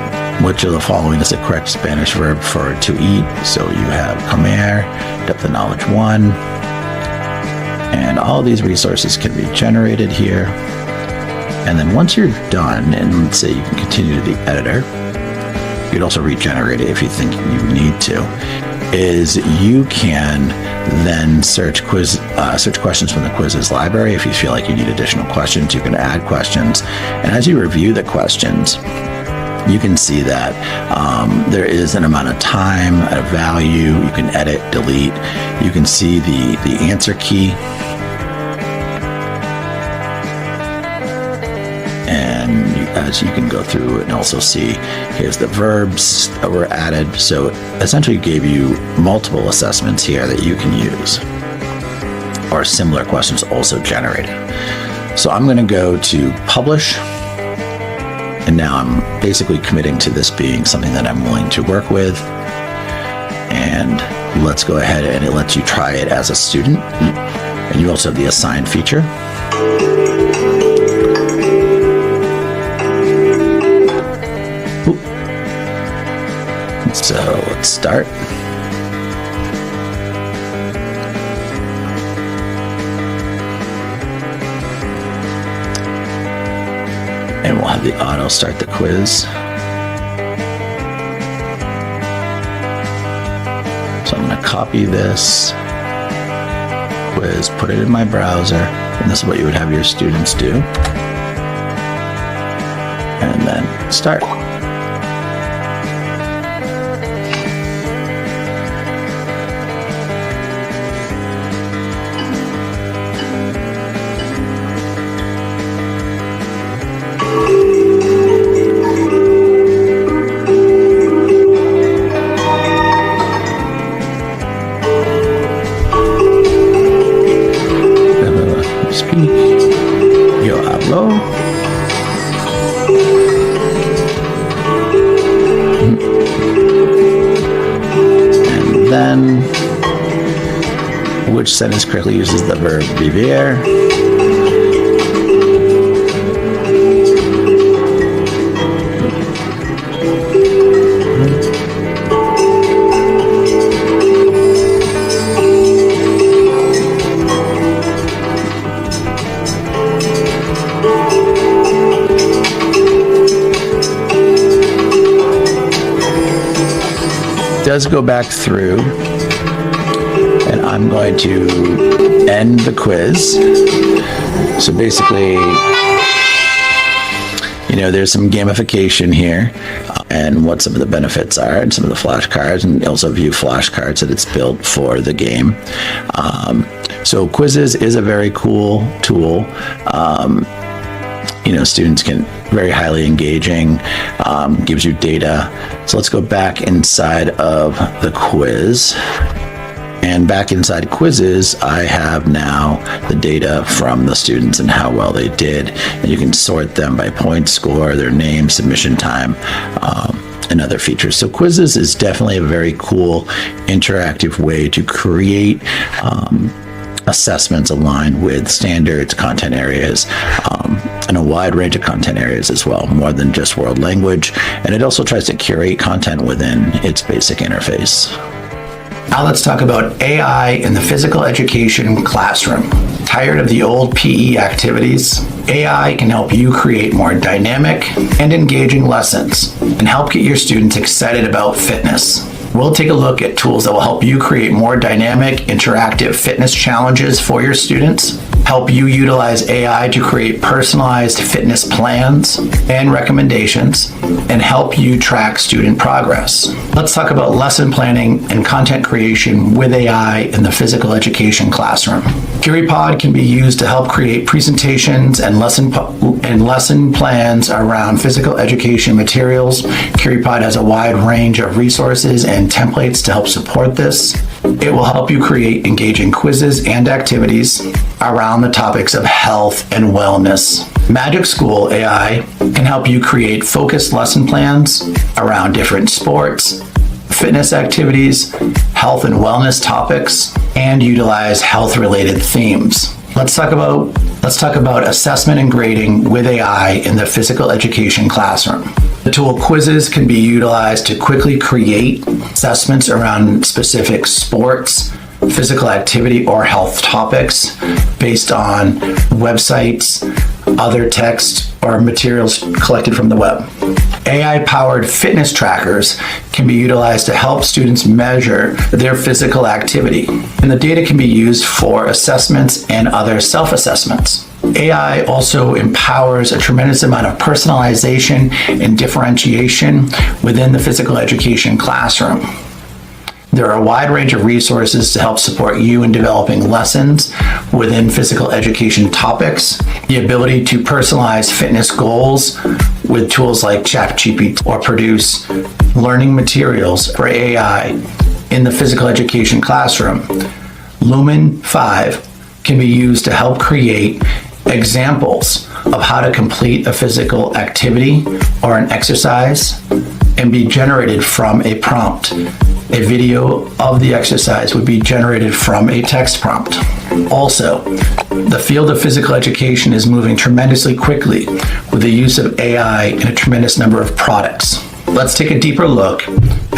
which of the following is the correct Spanish verb for to eat. So you have comer, depth of knowledge 1, and all these resources can be generated here. And then once you're done, and let's say you can continue to the editor, you could also regenerate it if you think you need to, is you can then search questions from the quizzes library. If you feel like you need additional questions, you can add questions. And as you review the questions, you can see that there is an amount of time, a value. You can edit, delete. You can see the answer key. And as you can go through and also see, here's the verbs that were added. So essentially gave you multiple assessments here that you can use, or similar questions also generated. So I'm going to go to publish. And now I'm basically committing to this being something that I'm willing to work with. And let's go ahead, and it lets you try it as a student. And you also have the assign feature. So let's start. And we'll have the auto start the quiz. So I'm going to copy this, quiz, put it in my browser, and this is what you would have your students do. And then start. Yo hablo. And then, which sentence correctly uses the verb vivir? Does go back through, and I'm going to end the quiz. So basically, there's some gamification here, and what some of the benefits are, and some of the flashcards, and also view flashcards that it's built for the game. So quizzes is a very cool tool. Students can very highly engaging, gives you data. So let's go back inside of the quiz. And back inside quizzes, I have now the data from the students and how well they did. And you can sort them by point score, their name, submission time, and other features. So quizzes is definitely a very cool interactive way to create assessments aligned with standards, content areas, and a wide range of content areas as well, more than just world language. And it also tries to curate content within its basic interface. Now let's talk about AI in the physical education classroom. Tired of the old PE activities? AI can help you create more dynamic and engaging lessons and help get your students excited about fitness. We'll take a look at tools that will help you create more dynamic, interactive fitness challenges for your students, help you utilize AI to create personalized fitness plans and recommendations, and help you track student progress. Let's talk about lesson planning and content creation with AI in the physical education classroom. CurryPod can be used to help create presentations and lesson plans around physical education materials. CurryPod has a wide range of resources and templates to help support this. It will help you create engaging quizzes and activities around the topics of health and wellness. Magic School AI can help you create focused lesson plans around different sports, fitness activities, health and wellness topics, and utilize health-related themes. Let's talk about assessment and grading with AI in the physical education classroom. The tool quizzes can be utilized to quickly create assessments around specific sports, physical activity, or health topics based on websites, other text, or materials collected from the web. AI-powered fitness trackers can be utilized to help students measure their physical activity, and the data can be used for assessments and other self-assessments. AI also empowers a tremendous amount of personalization and differentiation within the physical education classroom. There are a wide range of resources to help support you in developing lessons within physical education topics. The ability to personalize fitness goals with tools like ChatGPT or produce learning materials for AI in the physical education classroom. Lumen 5 can be used to help create examples of how to complete a physical activity or an exercise and be generated from a prompt. A video of the exercise would be generated from a text prompt. Also, the field of physical education is moving tremendously quickly with the use of AI in a tremendous number of products. Let's take a deeper look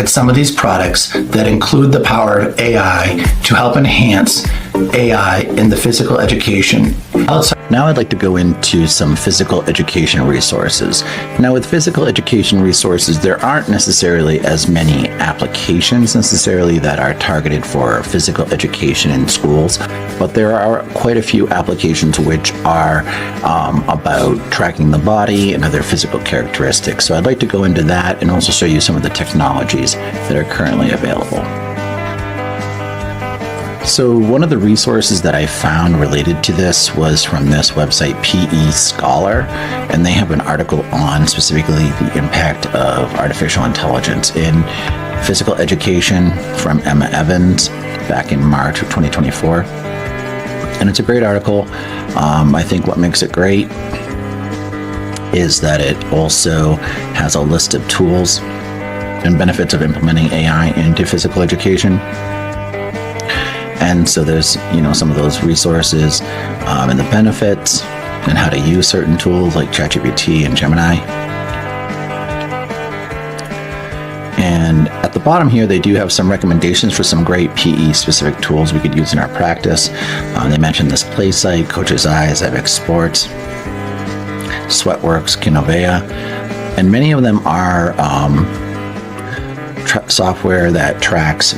at some of these products that include the power of AI to help enhance AI in the physical education. Let's Now I'd like to go into some physical education resources. Now with physical education resources, there aren't necessarily as many applications necessarily that are targeted for physical education in schools, but there are quite a few applications which are about tracking the body and other physical characteristics. So I'd like to go into that and also show you some of the technologies that are currently available. So one of the resources that I found related to this was from this website, PE Scholar, and they have an article on specifically the impact of artificial intelligence in physical education from Emma Evans back in March of 2024. And it's a great article. I think what makes it great is that it also has a list of tools and benefits of implementing AI into physical education. And so there's, some of those resources and the benefits and how to use certain tools like ChatGPT and Gemini. And at the bottom here, they do have some recommendations for some great PE specific tools we could use in our practice. They mentioned this Play Site, Coach's Eyes, Epic Sports, Sweatworks, Kinovea, and many of them are software that tracks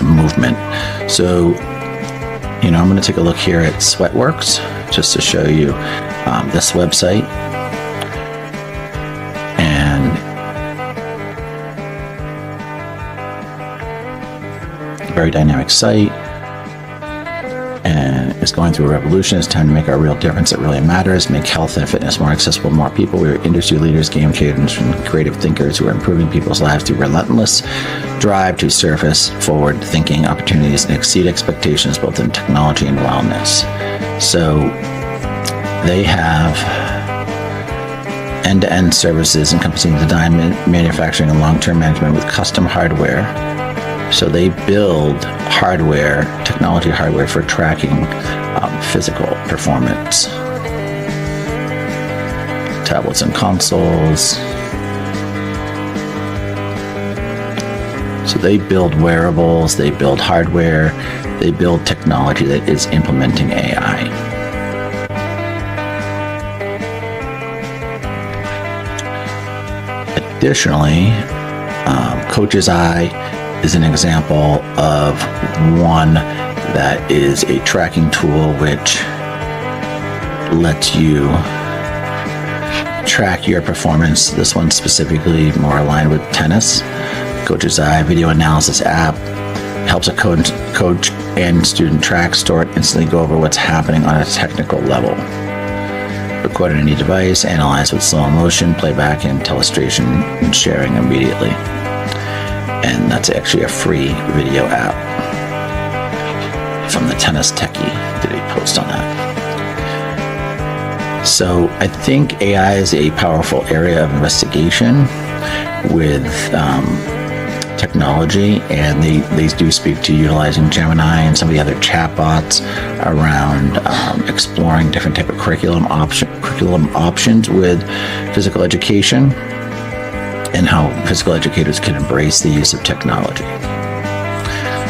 movement. So, I'm going to take a look here at Sweatworks just to show you this website. And very dynamic site. And it's going through a revolution. It's time to make our real difference that really matters, make health and fitness more accessible to more people. We are industry leaders, game changers, and creative thinkers who are improving people's lives through relentless drive to surface forward thinking opportunities and exceed expectations both in technology and wellness. So they have end-to-end services encompassing design, manufacturing, and long-term management with custom hardware. So they build hardware, technology hardware for tracking physical performance. Tablets and consoles. So they build wearables, they build hardware, they build technology that is implementing AI. Additionally, Coach's Eye is an example of one that is a tracking tool which lets you track your performance. This one specifically more aligned with tennis. Coach's Eye video analysis app helps a coach and student track, store it, instantly go over what's happening on a technical level. Record on any device, analyze with slow motion, playback, and illustration and sharing immediately. And that's actually a free video app from the Tennis Techie. Did a post on that. So I think AI is a powerful area of investigation with technology, and they do speak to utilizing Gemini and some of the other chatbots around exploring different type of curriculum options with physical education, and how physical educators can embrace the use of technology.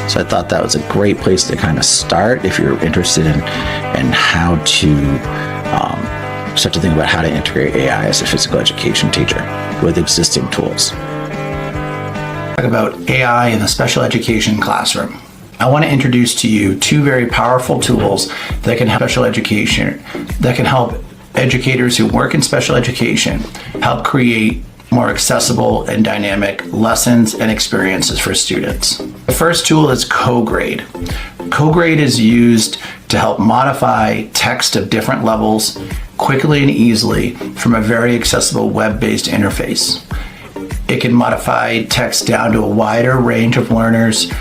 So I thought that was a great place to kind of start if you're interested in how to start to think about how to integrate AI as a physical education teacher with existing tools. Talk about AI in the special education classroom. I want to introduce to you two very powerful tools that can help special education, that can help educators who work in special education help create more accessible and dynamic lessons and experiences for students. The first tool is CoGrade. CoGrade is used to help modify text of different levels quickly and easily from a very accessible web-based interface. It can modify text down to a wider range of learners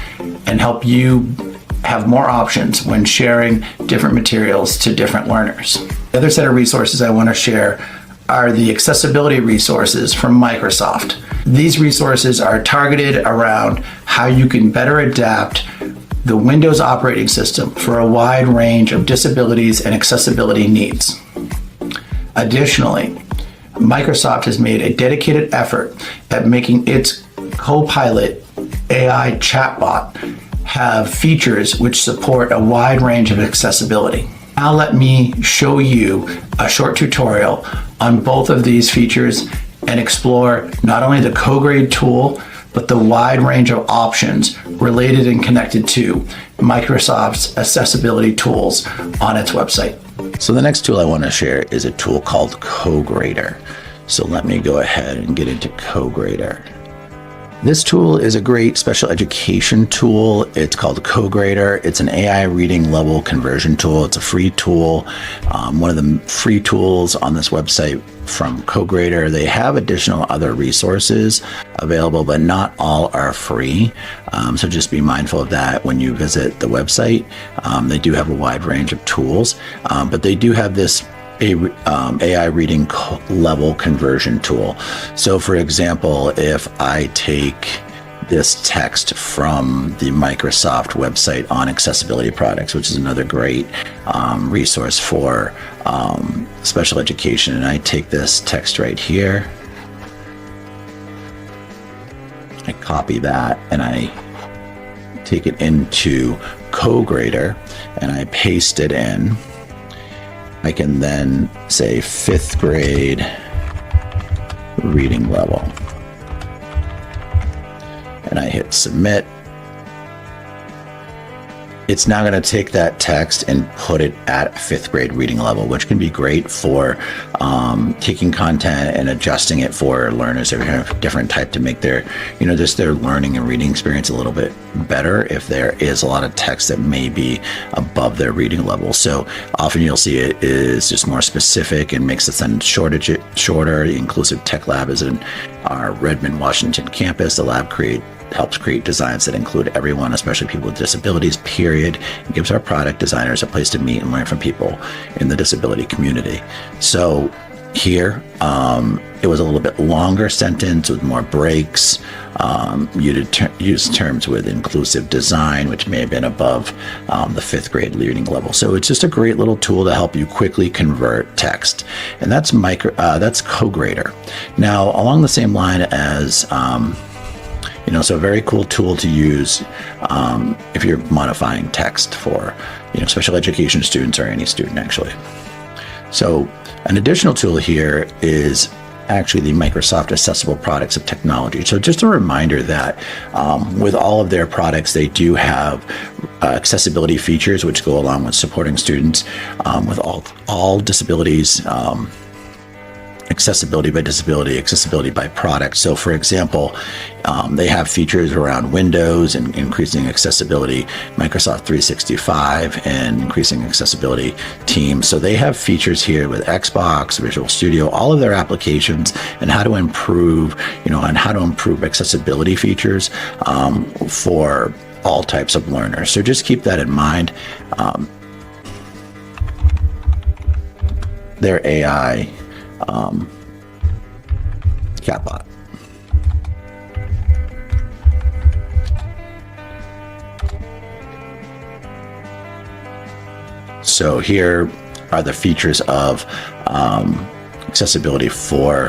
and help you have more options when sharing different materials to different learners. The other set of resources I want to share are the accessibility resources from Microsoft. These resources are targeted around how you can better adapt the Windows operating system for a wide range of disabilities and accessibility needs. Additionally, Microsoft has made a dedicated effort at making its Copilot AI chatbot have features which support a wide range of accessibility. Now let me show you a short tutorial on both of these features and explore not only the CoGrade tool, but the wide range of options related and connected to Microsoft's accessibility tools on its website. So the next tool I want to share is a tool called CoGrader. So let me go ahead and get into CoGrader. This tool is a great special education tool. It's called CoGrader. It's an AI reading level conversion tool. It's a free tool. One of the free tools on this website from CoGrader. They have additional other resources available, but not all are free. So just be mindful of that when you visit the website. They do have a wide range of tools, but they do have this AI reading level conversion tool. So for example, if I take this text from the Microsoft website on accessibility products, which is another great resource for special education, and I take this text right here, I copy that and I take it into CoGrader and I paste it in. I can then say 5th grade reading level. And I hit submit. It's now going to take that text and put it at 5th grade reading level, which can be great for taking content and adjusting it for learners of different type to make their, just their learning and reading experience a little bit better if there is a lot of text that may be above their reading level. So often you'll see it is just more specific and makes the sentence shorter. The Inclusive Tech Lab is in our Redmond, Washington campus. The lab helps create designs that include everyone, especially people with disabilities, period. It gives our product designers a place to meet and learn from people in the disability community. So here, it was a little bit longer sentence with more breaks. You use terms with inclusive design, which may have been above the 5th grade reading level. So it's just a great little tool to help you quickly convert text. And that's CoGrader. Now, along the same line as so a very cool tool to use if you're modifying text for, special education students or any student actually. So an additional tool here is actually the Microsoft Accessible Products of Technology. So just a reminder that with all of their products, they do have accessibility features which go along with supporting students with all disabilities. Accessibility by disability, accessibility by product. So for example, they have features around Windows and increasing accessibility, Microsoft 365 and increasing accessibility, Teams. So they have features here with Xbox, Visual Studio, all of their applications and how to improve, accessibility features for all types of learners. So just keep that in mind. Their AI chatbot. So here are the features of accessibility for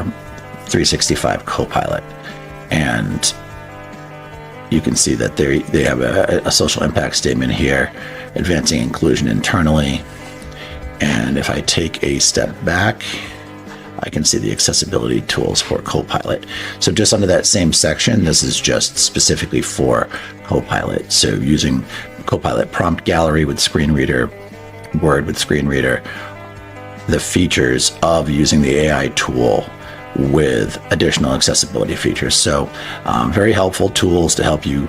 365 Copilot, and you can see that they have a social impact statement here, advancing inclusion internally. And if I take a step back, I can see the accessibility tools for Copilot. So just under that same section, this is just specifically for Copilot. So using Copilot Prompt Gallery with screen reader, Word with screen reader, the features of using the AI tool with additional accessibility features. So very helpful tools to help you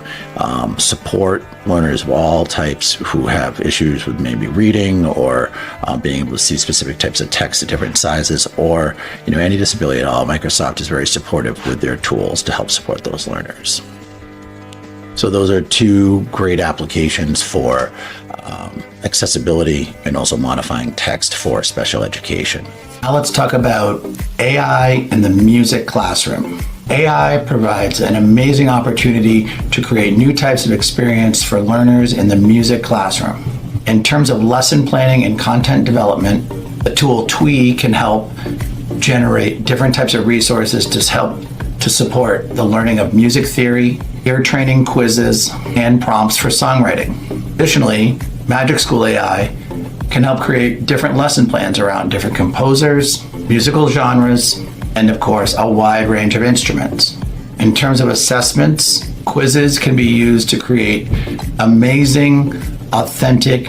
support learners of all types who have issues with maybe reading or being able to see specific types of text at different sizes, or any disability at all. Microsoft is very supportive with their tools to help support those learners. So those are two great applications for accessibility and also modifying text for special education. Now let's talk about AI in the music classroom. AI provides an amazing opportunity to create new types of experience for learners in the music classroom. In terms of lesson planning and content development, the tool TWE can help generate different types of resources to help to support the learning of music theory, ear training quizzes, and prompts for songwriting. Additionally, Magic School AI can help create different lesson plans around different composers, musical genres, and of course, a wide range of instruments. In terms of assessments, quizzes can be used to create amazing, authentic,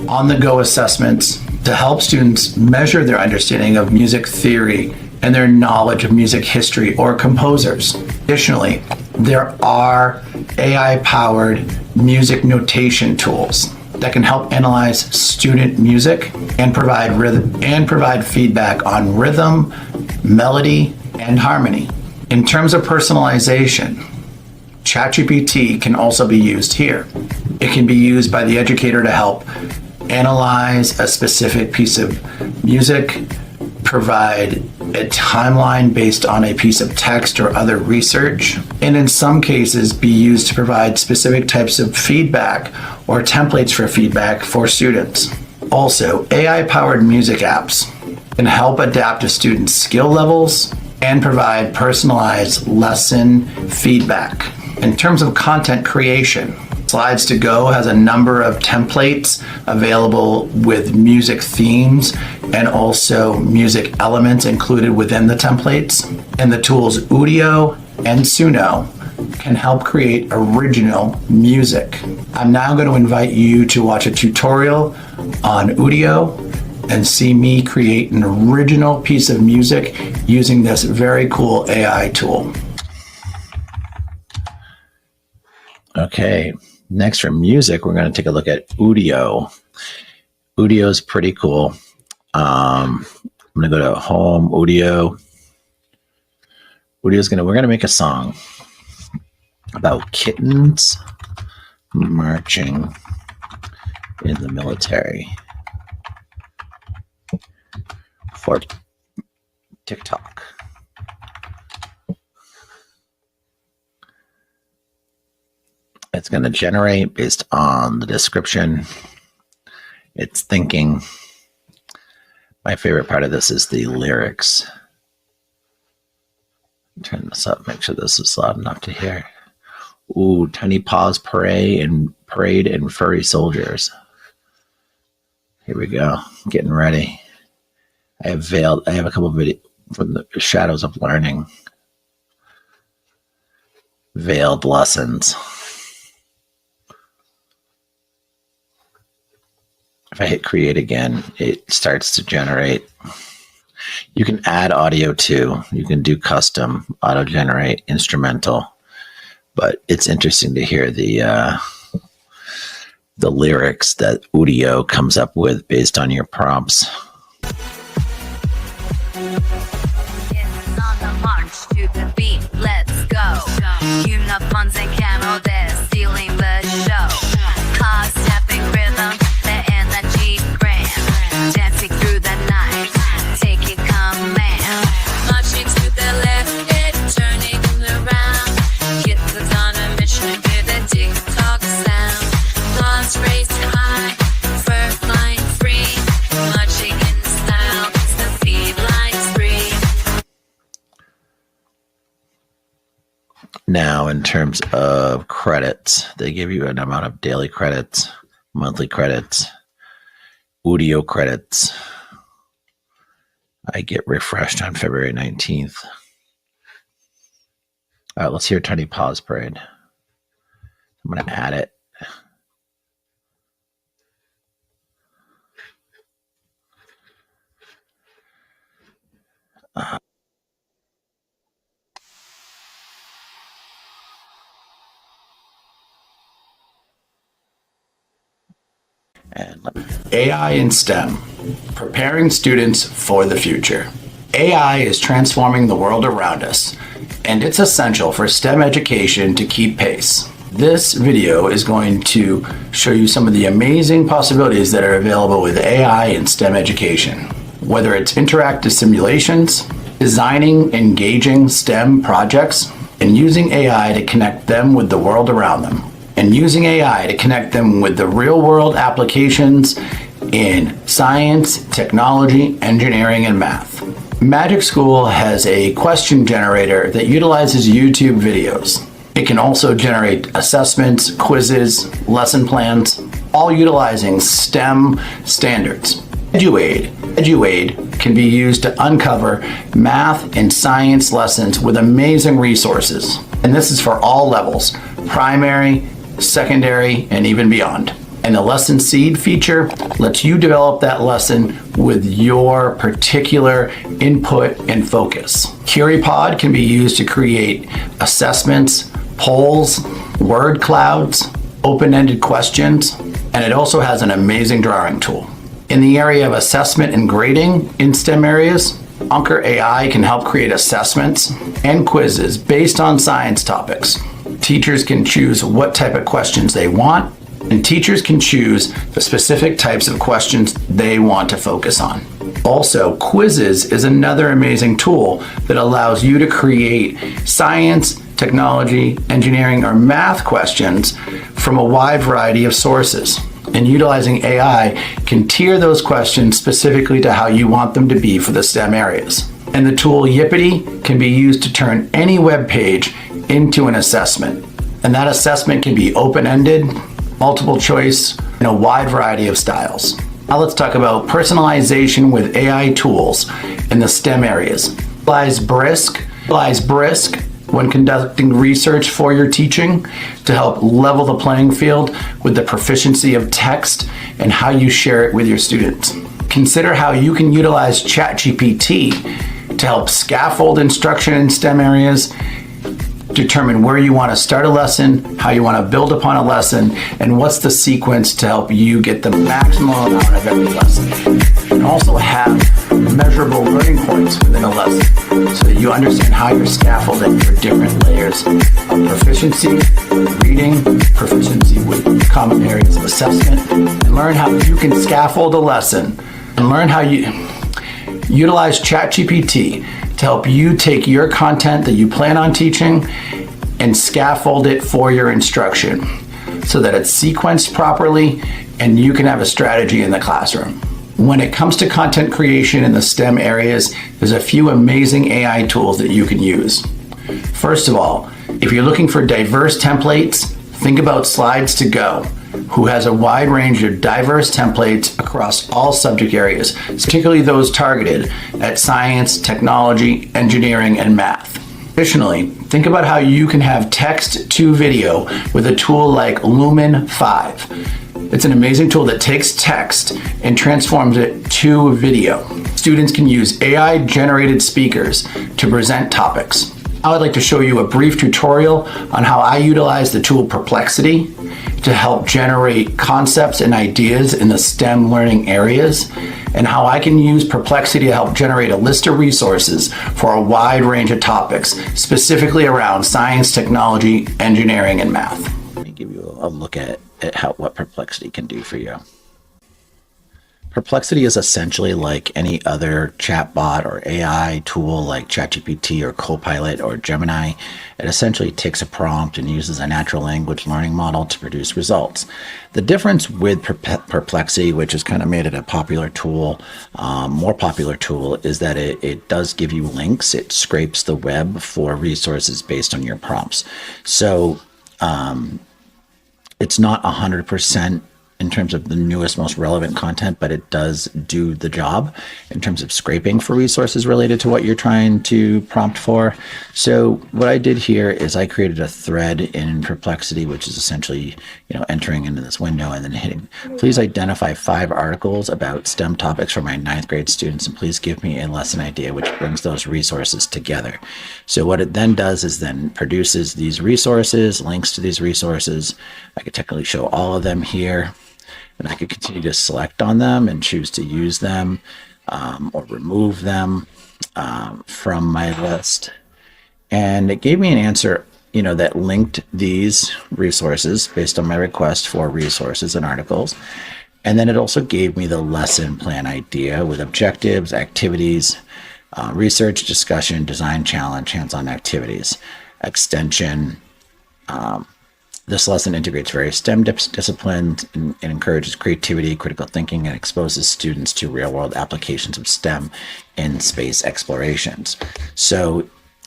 on-the-go assessments to help students measure their understanding of music theory and their knowledge of music history or composers. Additionally, there are AI-powered music notation tools that can help analyze student music and provide feedback on rhythm, melody, and harmony. In terms of personalization, ChatGPT can also be used here. It can be used by the educator to help analyze a specific piece of music, provide a timeline based on a piece of text or other research, and in some cases be used to provide specific types of feedback or templates for feedback for students. Also, AI-powered music apps can help adapt to students' skill levels and provide personalized lesson feedback. In terms of content creation, Slides to Go has a number of templates available with music themes and also music elements included within the templates. And the tools Udio and Suno can help create original music. I'm now going to invite you to watch a tutorial on Udio and see me create an original piece of music using this very cool AI tool. Okay, next for music, we're going to take a look at Udio. Udio is pretty cool. I'm going to go to Home, Udio. We're going to make a song about kittens marching in the military for TikTok. It's going to generate based on the description. It's thinking. My favorite part of this is the lyrics. Turn this up, make sure this is loud enough to hear. Ooh, tiny paws parade and furry soldiers. Here we go, getting ready. I have a couple of videos from the Shadows of Learning. Veiled lessons. If I hit create again, it starts to generate. You can add audio too. You can do custom, auto generate, instrumental. But it's interesting to hear the lyrics that Udio comes up with based on your prompts. It's on the march to the beat, let's go. Uniforms and camo, they're stealing the show. Cars stepping rhythm, the energy grand. Dancing through the night, taking command. Marching to the left, it turning around. Get the on a mission with a TikTok sound. Thoughts raised high, fur flying free. Marching in style, it's the feline spree. Now, in terms of credits, they give you an amount of daily credits, monthly credits, Udio credits. I get refreshed on February 19th. All right, let's hear Tiny Paws Parade. I'm going to add it. AI in STEM, preparing students for the future. AI is transforming the world around us, and it's essential for STEM education to keep pace. This video is going to show you some of the amazing possibilities that are available with AI in STEM education. Whether it's interactive simulations, designing engaging STEM projects, and using AI to connect them with the world around them. And using AI to connect them with the real-world applications in science, technology, engineering, and math. Magic School has a question generator that utilizes YouTube videos. It can also generate assessments, quizzes, lesson plans, all utilizing STEM standards. EduAid can be used to uncover math and science lessons with amazing resources. And this is for all levels, primary, secondary, and even beyond. And the lesson seed feature lets you develop that lesson with your particular input and focus. CuriePod can be used to create assessments, polls, word clouds, open-ended questions, and it also has an amazing drawing tool. In the area of assessment and grading in STEM areas, Anchor AI can help create assessments and quizzes based on science topics. Teachers can choose what type of questions they want, and teachers can choose the specific types of questions they want to focus on. Also, Quizzes is another amazing tool that allows you to create science, technology, engineering, or math questions from a wide variety of sources. And utilizing AI can tier those questions specifically to how you want them to be for the STEM areas. And the tool Yippity can be used to turn any web page into an assessment. And that assessment can be open-ended, multiple choice, in a wide variety of styles. Now let's talk about personalization with AI tools in the STEM areas. Utilize Brisk when conducting research for your teaching to help level the playing field with the proficiency of text and how you share it with your students. Consider how you can utilize ChatGPT to help scaffold instruction in STEM areas, determine where you want to start a lesson, how you want to build upon a lesson, and what's the sequence to help you get the maximum amount of every lesson. And also have measurable learning points within a lesson so that you understand how you're scaffolding your different layers of proficiency, reading, proficiency with common areas of assessment, and learn how you can scaffold a lesson and learn how you utilize ChatGPT to help you take your content that you plan on teaching and scaffold it for your instruction so that it's sequenced properly and you can have a strategy in the classroom. When it comes to content creation in the STEM areas, there's a few amazing AI tools that you can use. First of all, if you're looking for diverse templates, think about Slides to Go, who has a wide range of diverse templates across all subject areas, particularly those targeted at science, technology, engineering, and math. Additionally, think about how you can have text to video with a tool like Lumen 5. It's an amazing tool that takes text and transforms it to video. Students can use AI-generated speakers to present topics. Now I'd like to show you a brief tutorial on how I utilize the tool Perplexity to help generate concepts and ideas in the STEM learning areas, and how I can use Perplexity to help generate a list of resources for a wide range of topics, specifically around science, technology, engineering, and math. Let me give you a look at what Perplexity can do for you. Perplexity is essentially like any other chatbot or AI tool like ChatGPT or Copilot or Gemini. It essentially takes a prompt and uses a natural language learning model to produce results. The difference with Perplexity, which has kind of made it a popular tool, more popular tool, is that it does give you links. It scrapes the web for resources based on your prompts. So it's not 100% in terms of the newest, most relevant content, but it does do the job in terms of scraping for resources related to what you're trying to prompt for. So what I did here is I created a thread in Perplexity, which is essentially, entering into this window and then hitting, please identify 5 articles about STEM topics for my 9th grade students, and please give me a lesson idea, which brings those resources together. So what it then does is then produces these resources, links to these resources. I could technically show all of them here. And I could continue to select on them and choose to use them or remove them from my list. And it gave me an answer, that linked these resources based on my request for resources and articles. And then it also gave me the lesson plan idea with objectives, activities, research, discussion, design challenge, hands-on activities, extension. This lesson integrates various STEM disciplines and encourages creativity, critical thinking, and exposes students to real-world applications of STEM in space explorations. So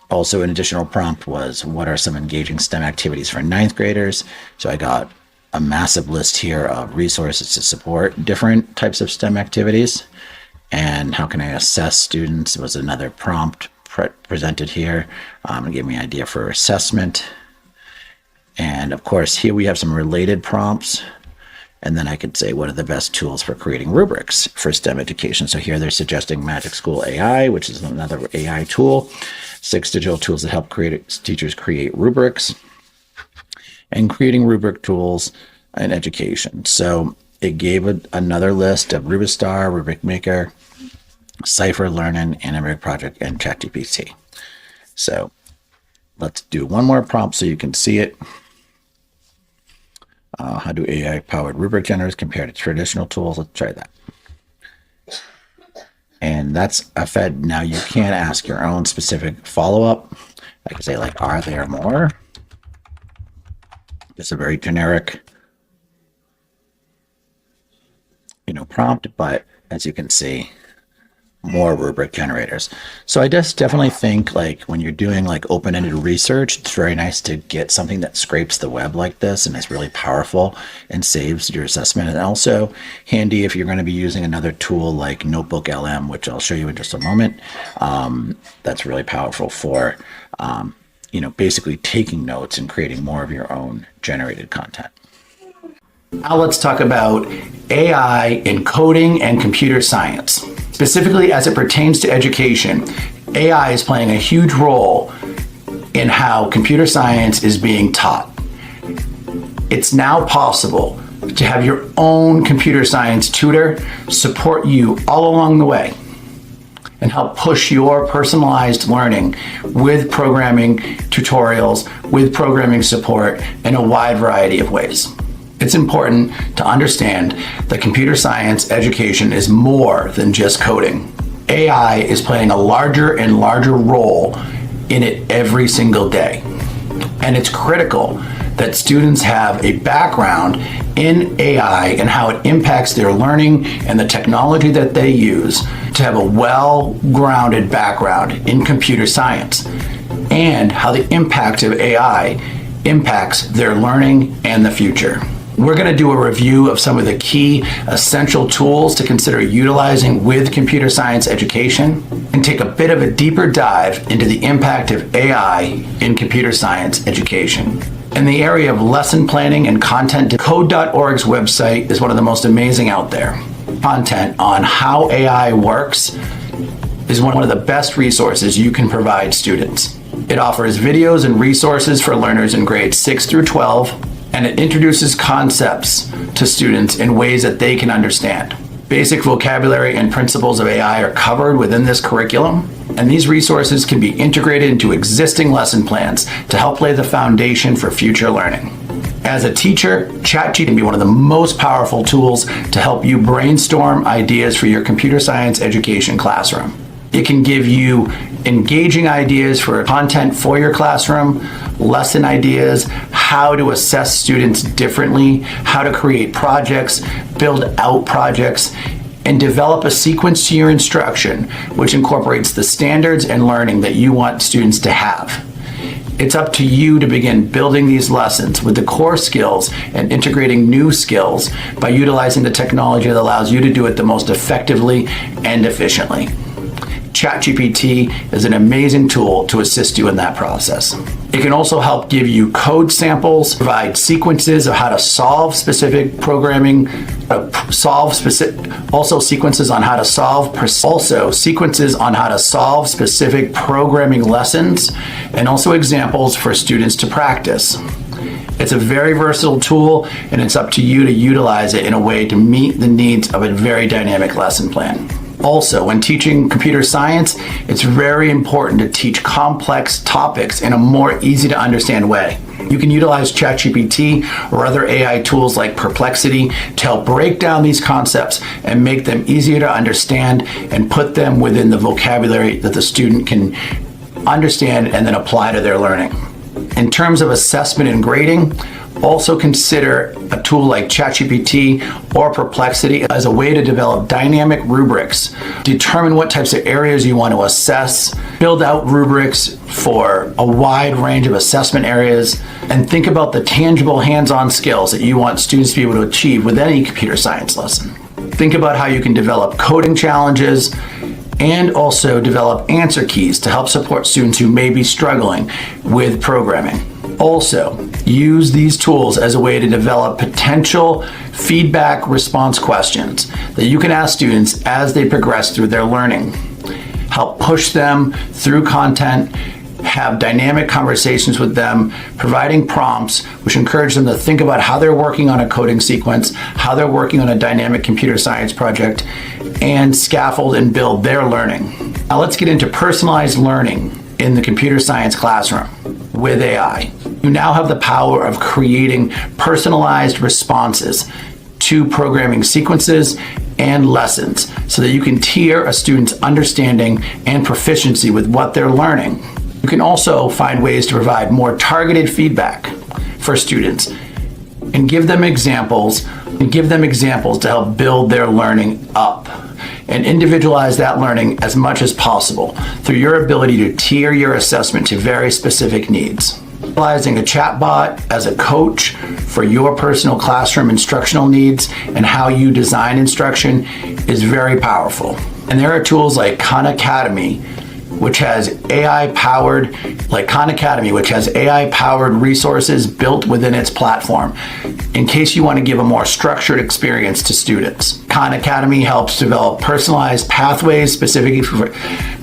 Also, an additional prompt was, what are some engaging STEM activities for ninth graders? So I got a massive list here of resources to support different types of STEM activities. And how can I assess students was another prompt presented here. It gave me an idea for assessment. And of course, here we have some related prompts. And then I could say, what are the best tools for creating rubrics for STEM education? So here they're suggesting Magic School AI, which is another AI tool, 6 digital tools that help teachers create rubrics, and creating rubric tools in education. So it gave another list of Rubistar, Rubric Maker, Cypher Learning, Animated Project, and ChatGPT. So let's do one more prompt so you can see it. How do AI-powered rubric generators compare to traditional tools? Let's try that. And that's a fed. Now you can ask your own specific follow-up. I could say, like, are there more? It's a very generic, prompt, but as you can see, more rubric generators. So I just definitely think, like, when you're doing like open-ended research, it's very nice to get something that scrapes the web like this and is really powerful and saves your assessment. And also handy if you're going to be using another tool like Notebook LM, which I'll show you in just a moment. That's really powerful for basically taking notes and creating more of your own generated content. Now let's talk about AI in coding and computer science. Specifically as it pertains to education, AI is playing a huge role in how computer science is being taught. It's now possible to have your own computer science tutor support you all along the way and help push your personalized learning with programming tutorials, with programming support in a wide variety of ways. It's important to understand that computer science education is more than just coding. AI is playing a larger and larger role in it every single day. And it's critical that students have a background in AI and how it impacts their learning and the technology that they use to have a well-grounded background in computer science and how the impact of AI impacts their learning and the future. We're going to do a review of some of the key essential tools to consider utilizing with computer science education and take a bit of a deeper dive into the impact of AI in computer science education. In the area of lesson planning and content, Code.org's website is one of the most amazing out there. Content on how AI works is one of the best resources you can provide students. It offers videos and resources for learners in grades 6 through 12, and it introduces concepts to students in ways that they can understand. Basic vocabulary and principles of AI are covered within this curriculum, and these resources can be integrated into existing lesson plans to help lay the foundation for future learning. As a teacher, ChatGPT can be one of the most powerful tools to help you brainstorm ideas for your computer science education classroom. It can give you engaging ideas for content for your classroom, lesson ideas, how to assess students differently, how to create projects, build out projects, and develop a sequence to your instruction, which incorporates the standards and learning that you want students to have. It's up to you to begin building these lessons with the core skills and integrating new skills by utilizing the technology that allows you to do it the most effectively and efficiently. ChatGPT is an amazing tool to assist you in that process. It can also help give you code samples, provide sequences of how to solve specific programming, sequences on how to solve specific programming lessons, and also examples for students to practice. It's a very versatile tool, and it's up to you to utilize it in a way to meet the needs of a very dynamic lesson plan. Also, when teaching computer science, it's very important to teach complex topics in a more easy to understand way. You can utilize ChatGPT or other AI tools like Perplexity to help break down these concepts and make them easier to understand and put them within the vocabulary that the student can understand and then apply to their learning. In terms of assessment and grading, Also consider a tool like ChatGPT or Perplexity as a way to develop dynamic rubrics. Determine what types of areas you want to assess, build out rubrics for a wide range of assessment areas, and think about the tangible hands-on skills that you want students to be able to achieve with any computer science lesson. Think about how you can develop coding challenges and also develop answer keys to help support students who may be struggling with programming. Also, use these tools as a way to develop potential feedback response questions that you can ask students as they progress through their learning. Help push them through content, have dynamic conversations with them, providing prompts which encourage them to think about how they're working on a coding sequence, how they're working on a dynamic computer science project, and scaffold and build their learning. Now let's get into personalized learning in the computer science classroom with AI. You now have the power of creating personalized responses to programming sequences and lessons so that you can tier a student's understanding and proficiency with what they're learning. You can also find ways to provide more targeted feedback for students and give them examples to help build their learning up and individualize that learning as much as possible through your ability to tier your assessment to very specific needs. Utilizing a chatbot as a coach for your personal classroom instructional needs and how you design instruction is very powerful. And there are tools like Khan Academy, which has AI-powered resources built within its platform in case you want to give a more structured experience to students. Khan Academy helps develop personalized pathways specifically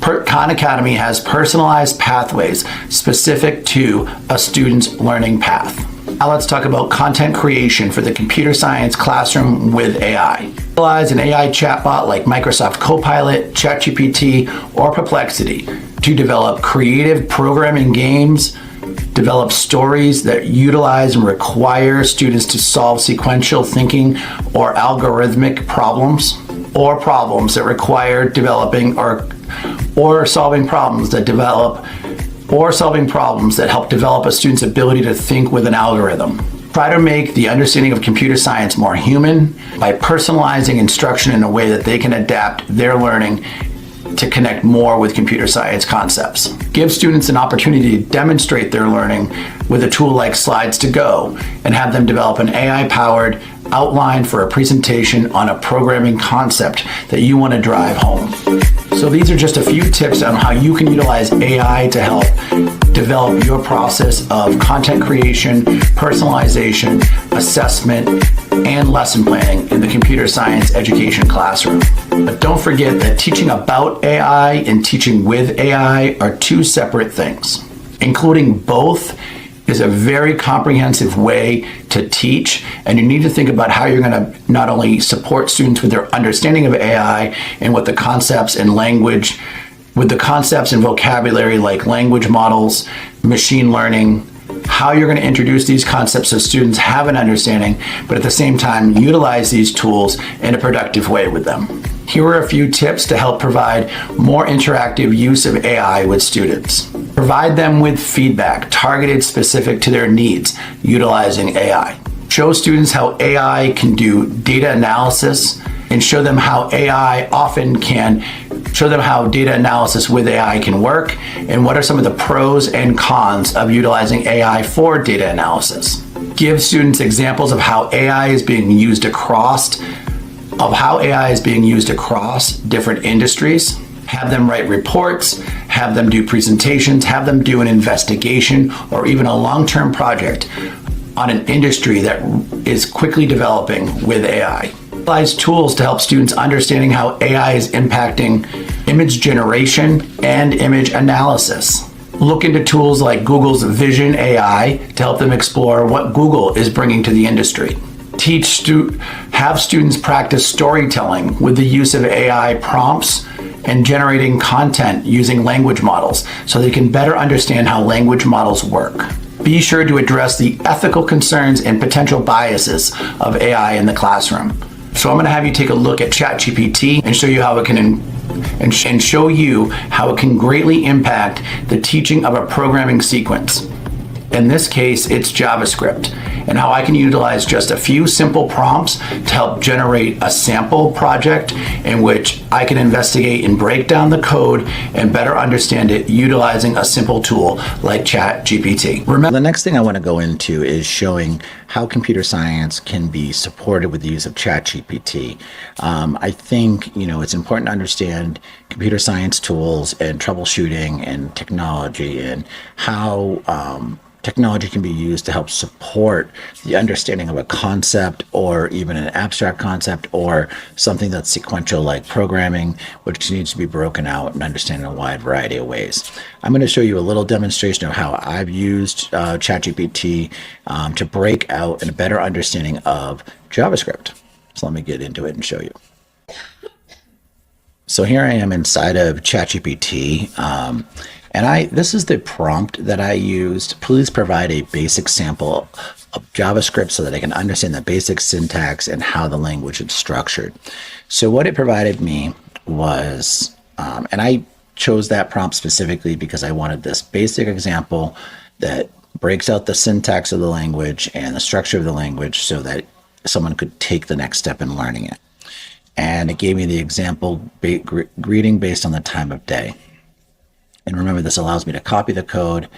Khan Academy has personalized pathways specific to a student's learning path. Now let's talk about content creation for the computer science classroom with AI. Utilize an AI chatbot like Microsoft Copilot, ChatGPT, or Perplexity to develop creative programming games, develop stories that utilize and require students to solve sequential thinking or algorithmic problems, or problems that require developing or solving problems that help develop a student's ability to think with an algorithm. Try to make the understanding of computer science more human by personalizing instruction in a way that they can adapt their learning to connect more with computer science concepts. Give students an opportunity to demonstrate their learning with a tool like Slides to Go and have them develop an AI-powered outline for a presentation on a programming concept that you want to drive home. So these are just a few tips on how you can utilize AI to help develop your process of content creation, personalization, assessment, and lesson planning in the computer science education classroom. But don't forget that teaching about AI and teaching with AI are two separate things. Including both is a very comprehensive way to teach, and you need to think about how you're going to not only support students with their understanding of AI and with the concepts and vocabulary like language models, machine learning, how you're going to introduce these concepts so students have an understanding, but at the same time utilize these tools in a productive way with them. Here are a few tips to help provide more interactive use of AI with students. Provide them with feedback targeted specific to their needs utilizing AI. Show students how AI can do data analysis and show them how data analysis with AI can work and what are some of the pros and cons of utilizing AI for data analysis. Give students examples of how AI is being used across different industries. Have them write reports, have them do presentations, have them do an investigation or even a long-term project on an industry that is quickly developing with AI. Utilize tools to help students understanding how AI is impacting image generation and image analysis. Look into tools like Google's Vision AI to help them explore what Google is bringing to the industry. Have students practice storytelling with the use of AI prompts and generating content using language models so they can better understand how language models work. Be sure to address the ethical concerns and potential biases of AI in the classroom. So I'm going to have you take a look at ChatGPT and show you how it can greatly impact the teaching of a programming sequence. In this case, it's JavaScript. and how I can utilize just a few simple prompts to help generate a sample project in which I can investigate and break down the code and better understand it utilizing a simple tool like ChatGPT. The next thing I want to go into is showing how computer science can be supported with the use of ChatGPT. I think, it's important to understand computer science tools and troubleshooting and technology, and how technology can be used to help support the understanding of a concept, or even an abstract concept, or something that's sequential like programming, which needs to be broken out and understood in a wide variety of ways. I'm going to show you a little demonstration of how I've used ChatGPT to break out a better understanding of JavaScript. So let me get into it and show you. So here I am inside of ChatGPT, and this is the prompt that I used. Please provide a basic sample of JavaScript so that I can understand the basic syntax and how the language is structured. So what it provided me was, and I chose that prompt specifically because I wanted this basic example that breaks out the syntax of the language and the structure of the language so that someone could take the next step in learning it. And it gave me the example greeting based on the time of day. And remember, this allows me to copy the code,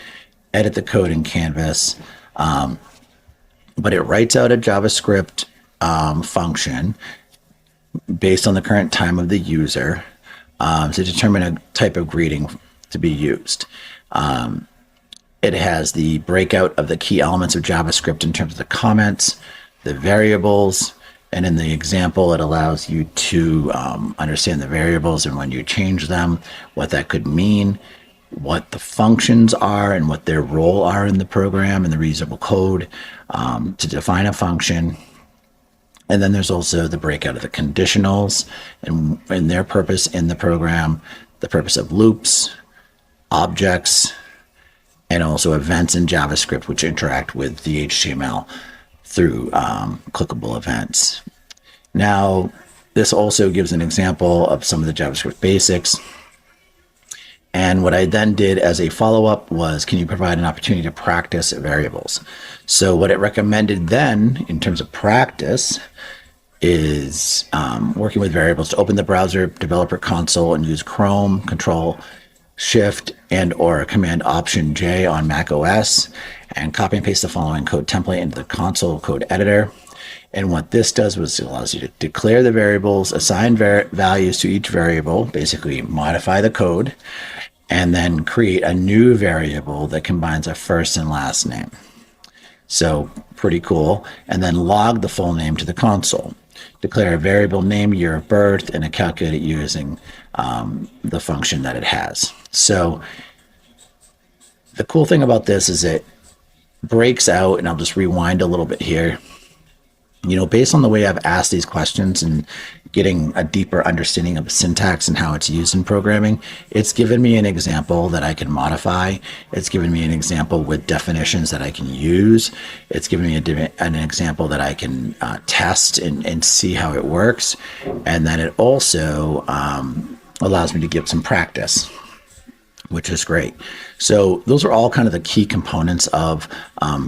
edit the code in Canvas, but it writes out a JavaScript function based on the current time of the user to determine a type of greeting to be used. It has the breakout of the key elements of JavaScript in terms of the comments, the variables, and in the example, it allows you to understand the variables and when you change them, what that could mean, what the functions are and what their role are in the program and the reusable code to define a function. And then there's also the breakout of the conditionals and their purpose in the program, the purpose of loops, objects, and also events in JavaScript, which interact with the HTML through clickable events. Now, this also gives an example of some of the JavaScript basics. And what I then did as a follow-up was, can you provide an opportunity to practice variables? So what it recommended then, in terms of practice, is working with variables to open the browser developer console and use Chrome, Control Shift and or Command Option J on Mac OS, and copy and paste the following code template into the console code editor. And what this does was it allows you to declare the variables, assign values to each variable, basically modify the code, and then create a new variable that combines a first and last name. So pretty cool. And then log the full name to the console. Declare a variable name, year of birth, and calculate it using the function that it has. So the cool thing about this is it breaks out, and I'll just rewind a little bit here. Based on the way I've asked these questions and getting a deeper understanding of syntax and how it's used in programming, it's given me an example that I can modify. It's given me an example with definitions that I can use. It's given me an example that I can test and see how it works. And then it also allows me to give some practice, which is great. So those are all kind of the key components of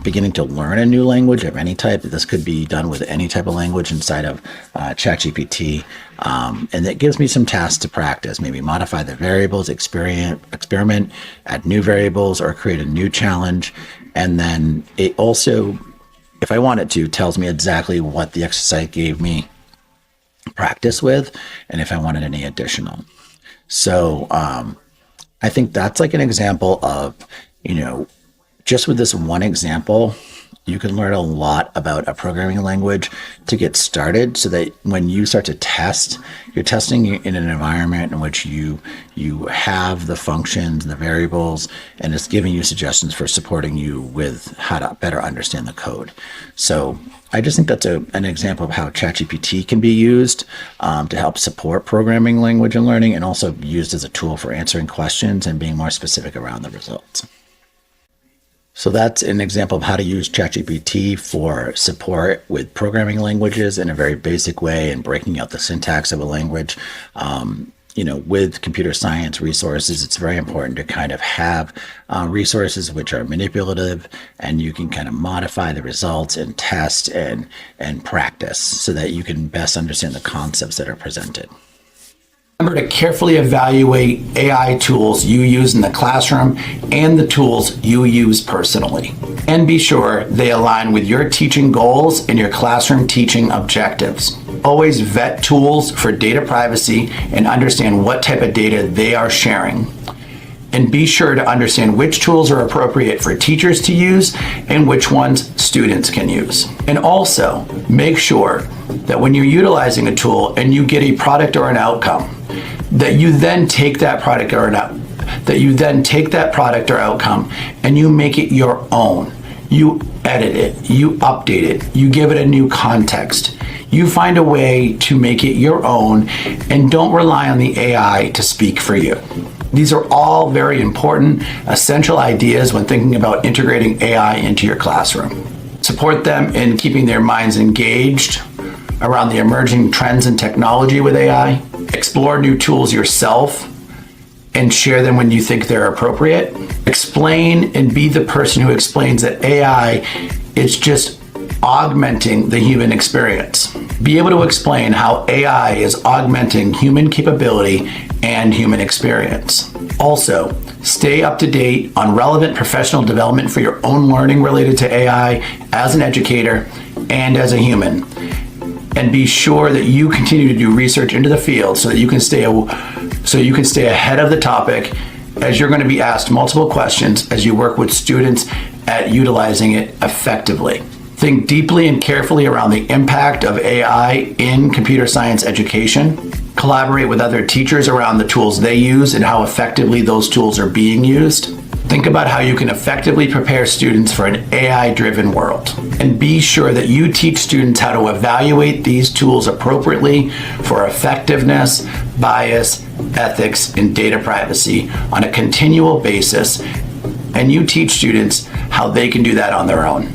beginning to learn a new language of any type. This could be done with any type of language inside of ChatGPT. And it gives me some tasks to practice, maybe modify the variables, experiment, add new variables, or create a new challenge. And then it also, if I want it to, tells me exactly what the exercise gave me practice with, and if I wanted any additional. So, I think that's like an example of, just with this one example, you can learn a lot about a programming language to get started, so that when you start to test, you're testing in an environment in which you have the functions and the variables, and it's giving you suggestions for supporting you with how to better understand the code. So I just think that's an example of how ChatGPT can be used to help support programming language and learning, and also used as a tool for answering questions and being more specific around the results. So that's an example of how to use ChatGPT for support with programming languages in a very basic way and breaking out the syntax of a language. with computer science resources, it's very important to kind of have resources which are manipulative, and you can kind of modify the results and test and practice so that you can best understand the concepts that are presented. Remember to carefully evaluate AI tools you use in the classroom and the tools you use personally. And be sure they align with your teaching goals and your classroom teaching objectives. Always vet tools for data privacy and understand what type of data they are sharing. And be sure to understand which tools are appropriate for teachers to use and which ones students can use. And also make sure that when you're utilizing a tool and you get a product or an outcome, that you then take that product or outcome and you make it your own. You edit it, you update it, you give it a new context. You find a way to make it your own and don't rely on the AI to speak for you. These are all very important, essential ideas when thinking about integrating AI into your classroom. Support them in keeping their minds engaged around the emerging trends in technology with AI. Explore new tools yourself and share them when you think they're appropriate. Explain and be the person who explains that AI is just augmenting the human experience. Be able to explain how AI is augmenting human capability and human experience. Also, stay up to date on relevant professional development for your own learning related to AI as an educator and as a human. And be sure that you continue to do research into the field so that you can stay ahead of the topic, as you're going to be asked multiple questions as you work with students at utilizing it effectively. Think deeply and carefully around the impact of AI in computer science education. Collaborate with other teachers around the tools they use and how effectively those tools are being used. Think about how you can effectively prepare students for an AI-driven world. And be sure that you teach students how to evaluate these tools appropriately for effectiveness, bias, ethics, and data privacy on a continual basis. And you teach students how they can do that on their own.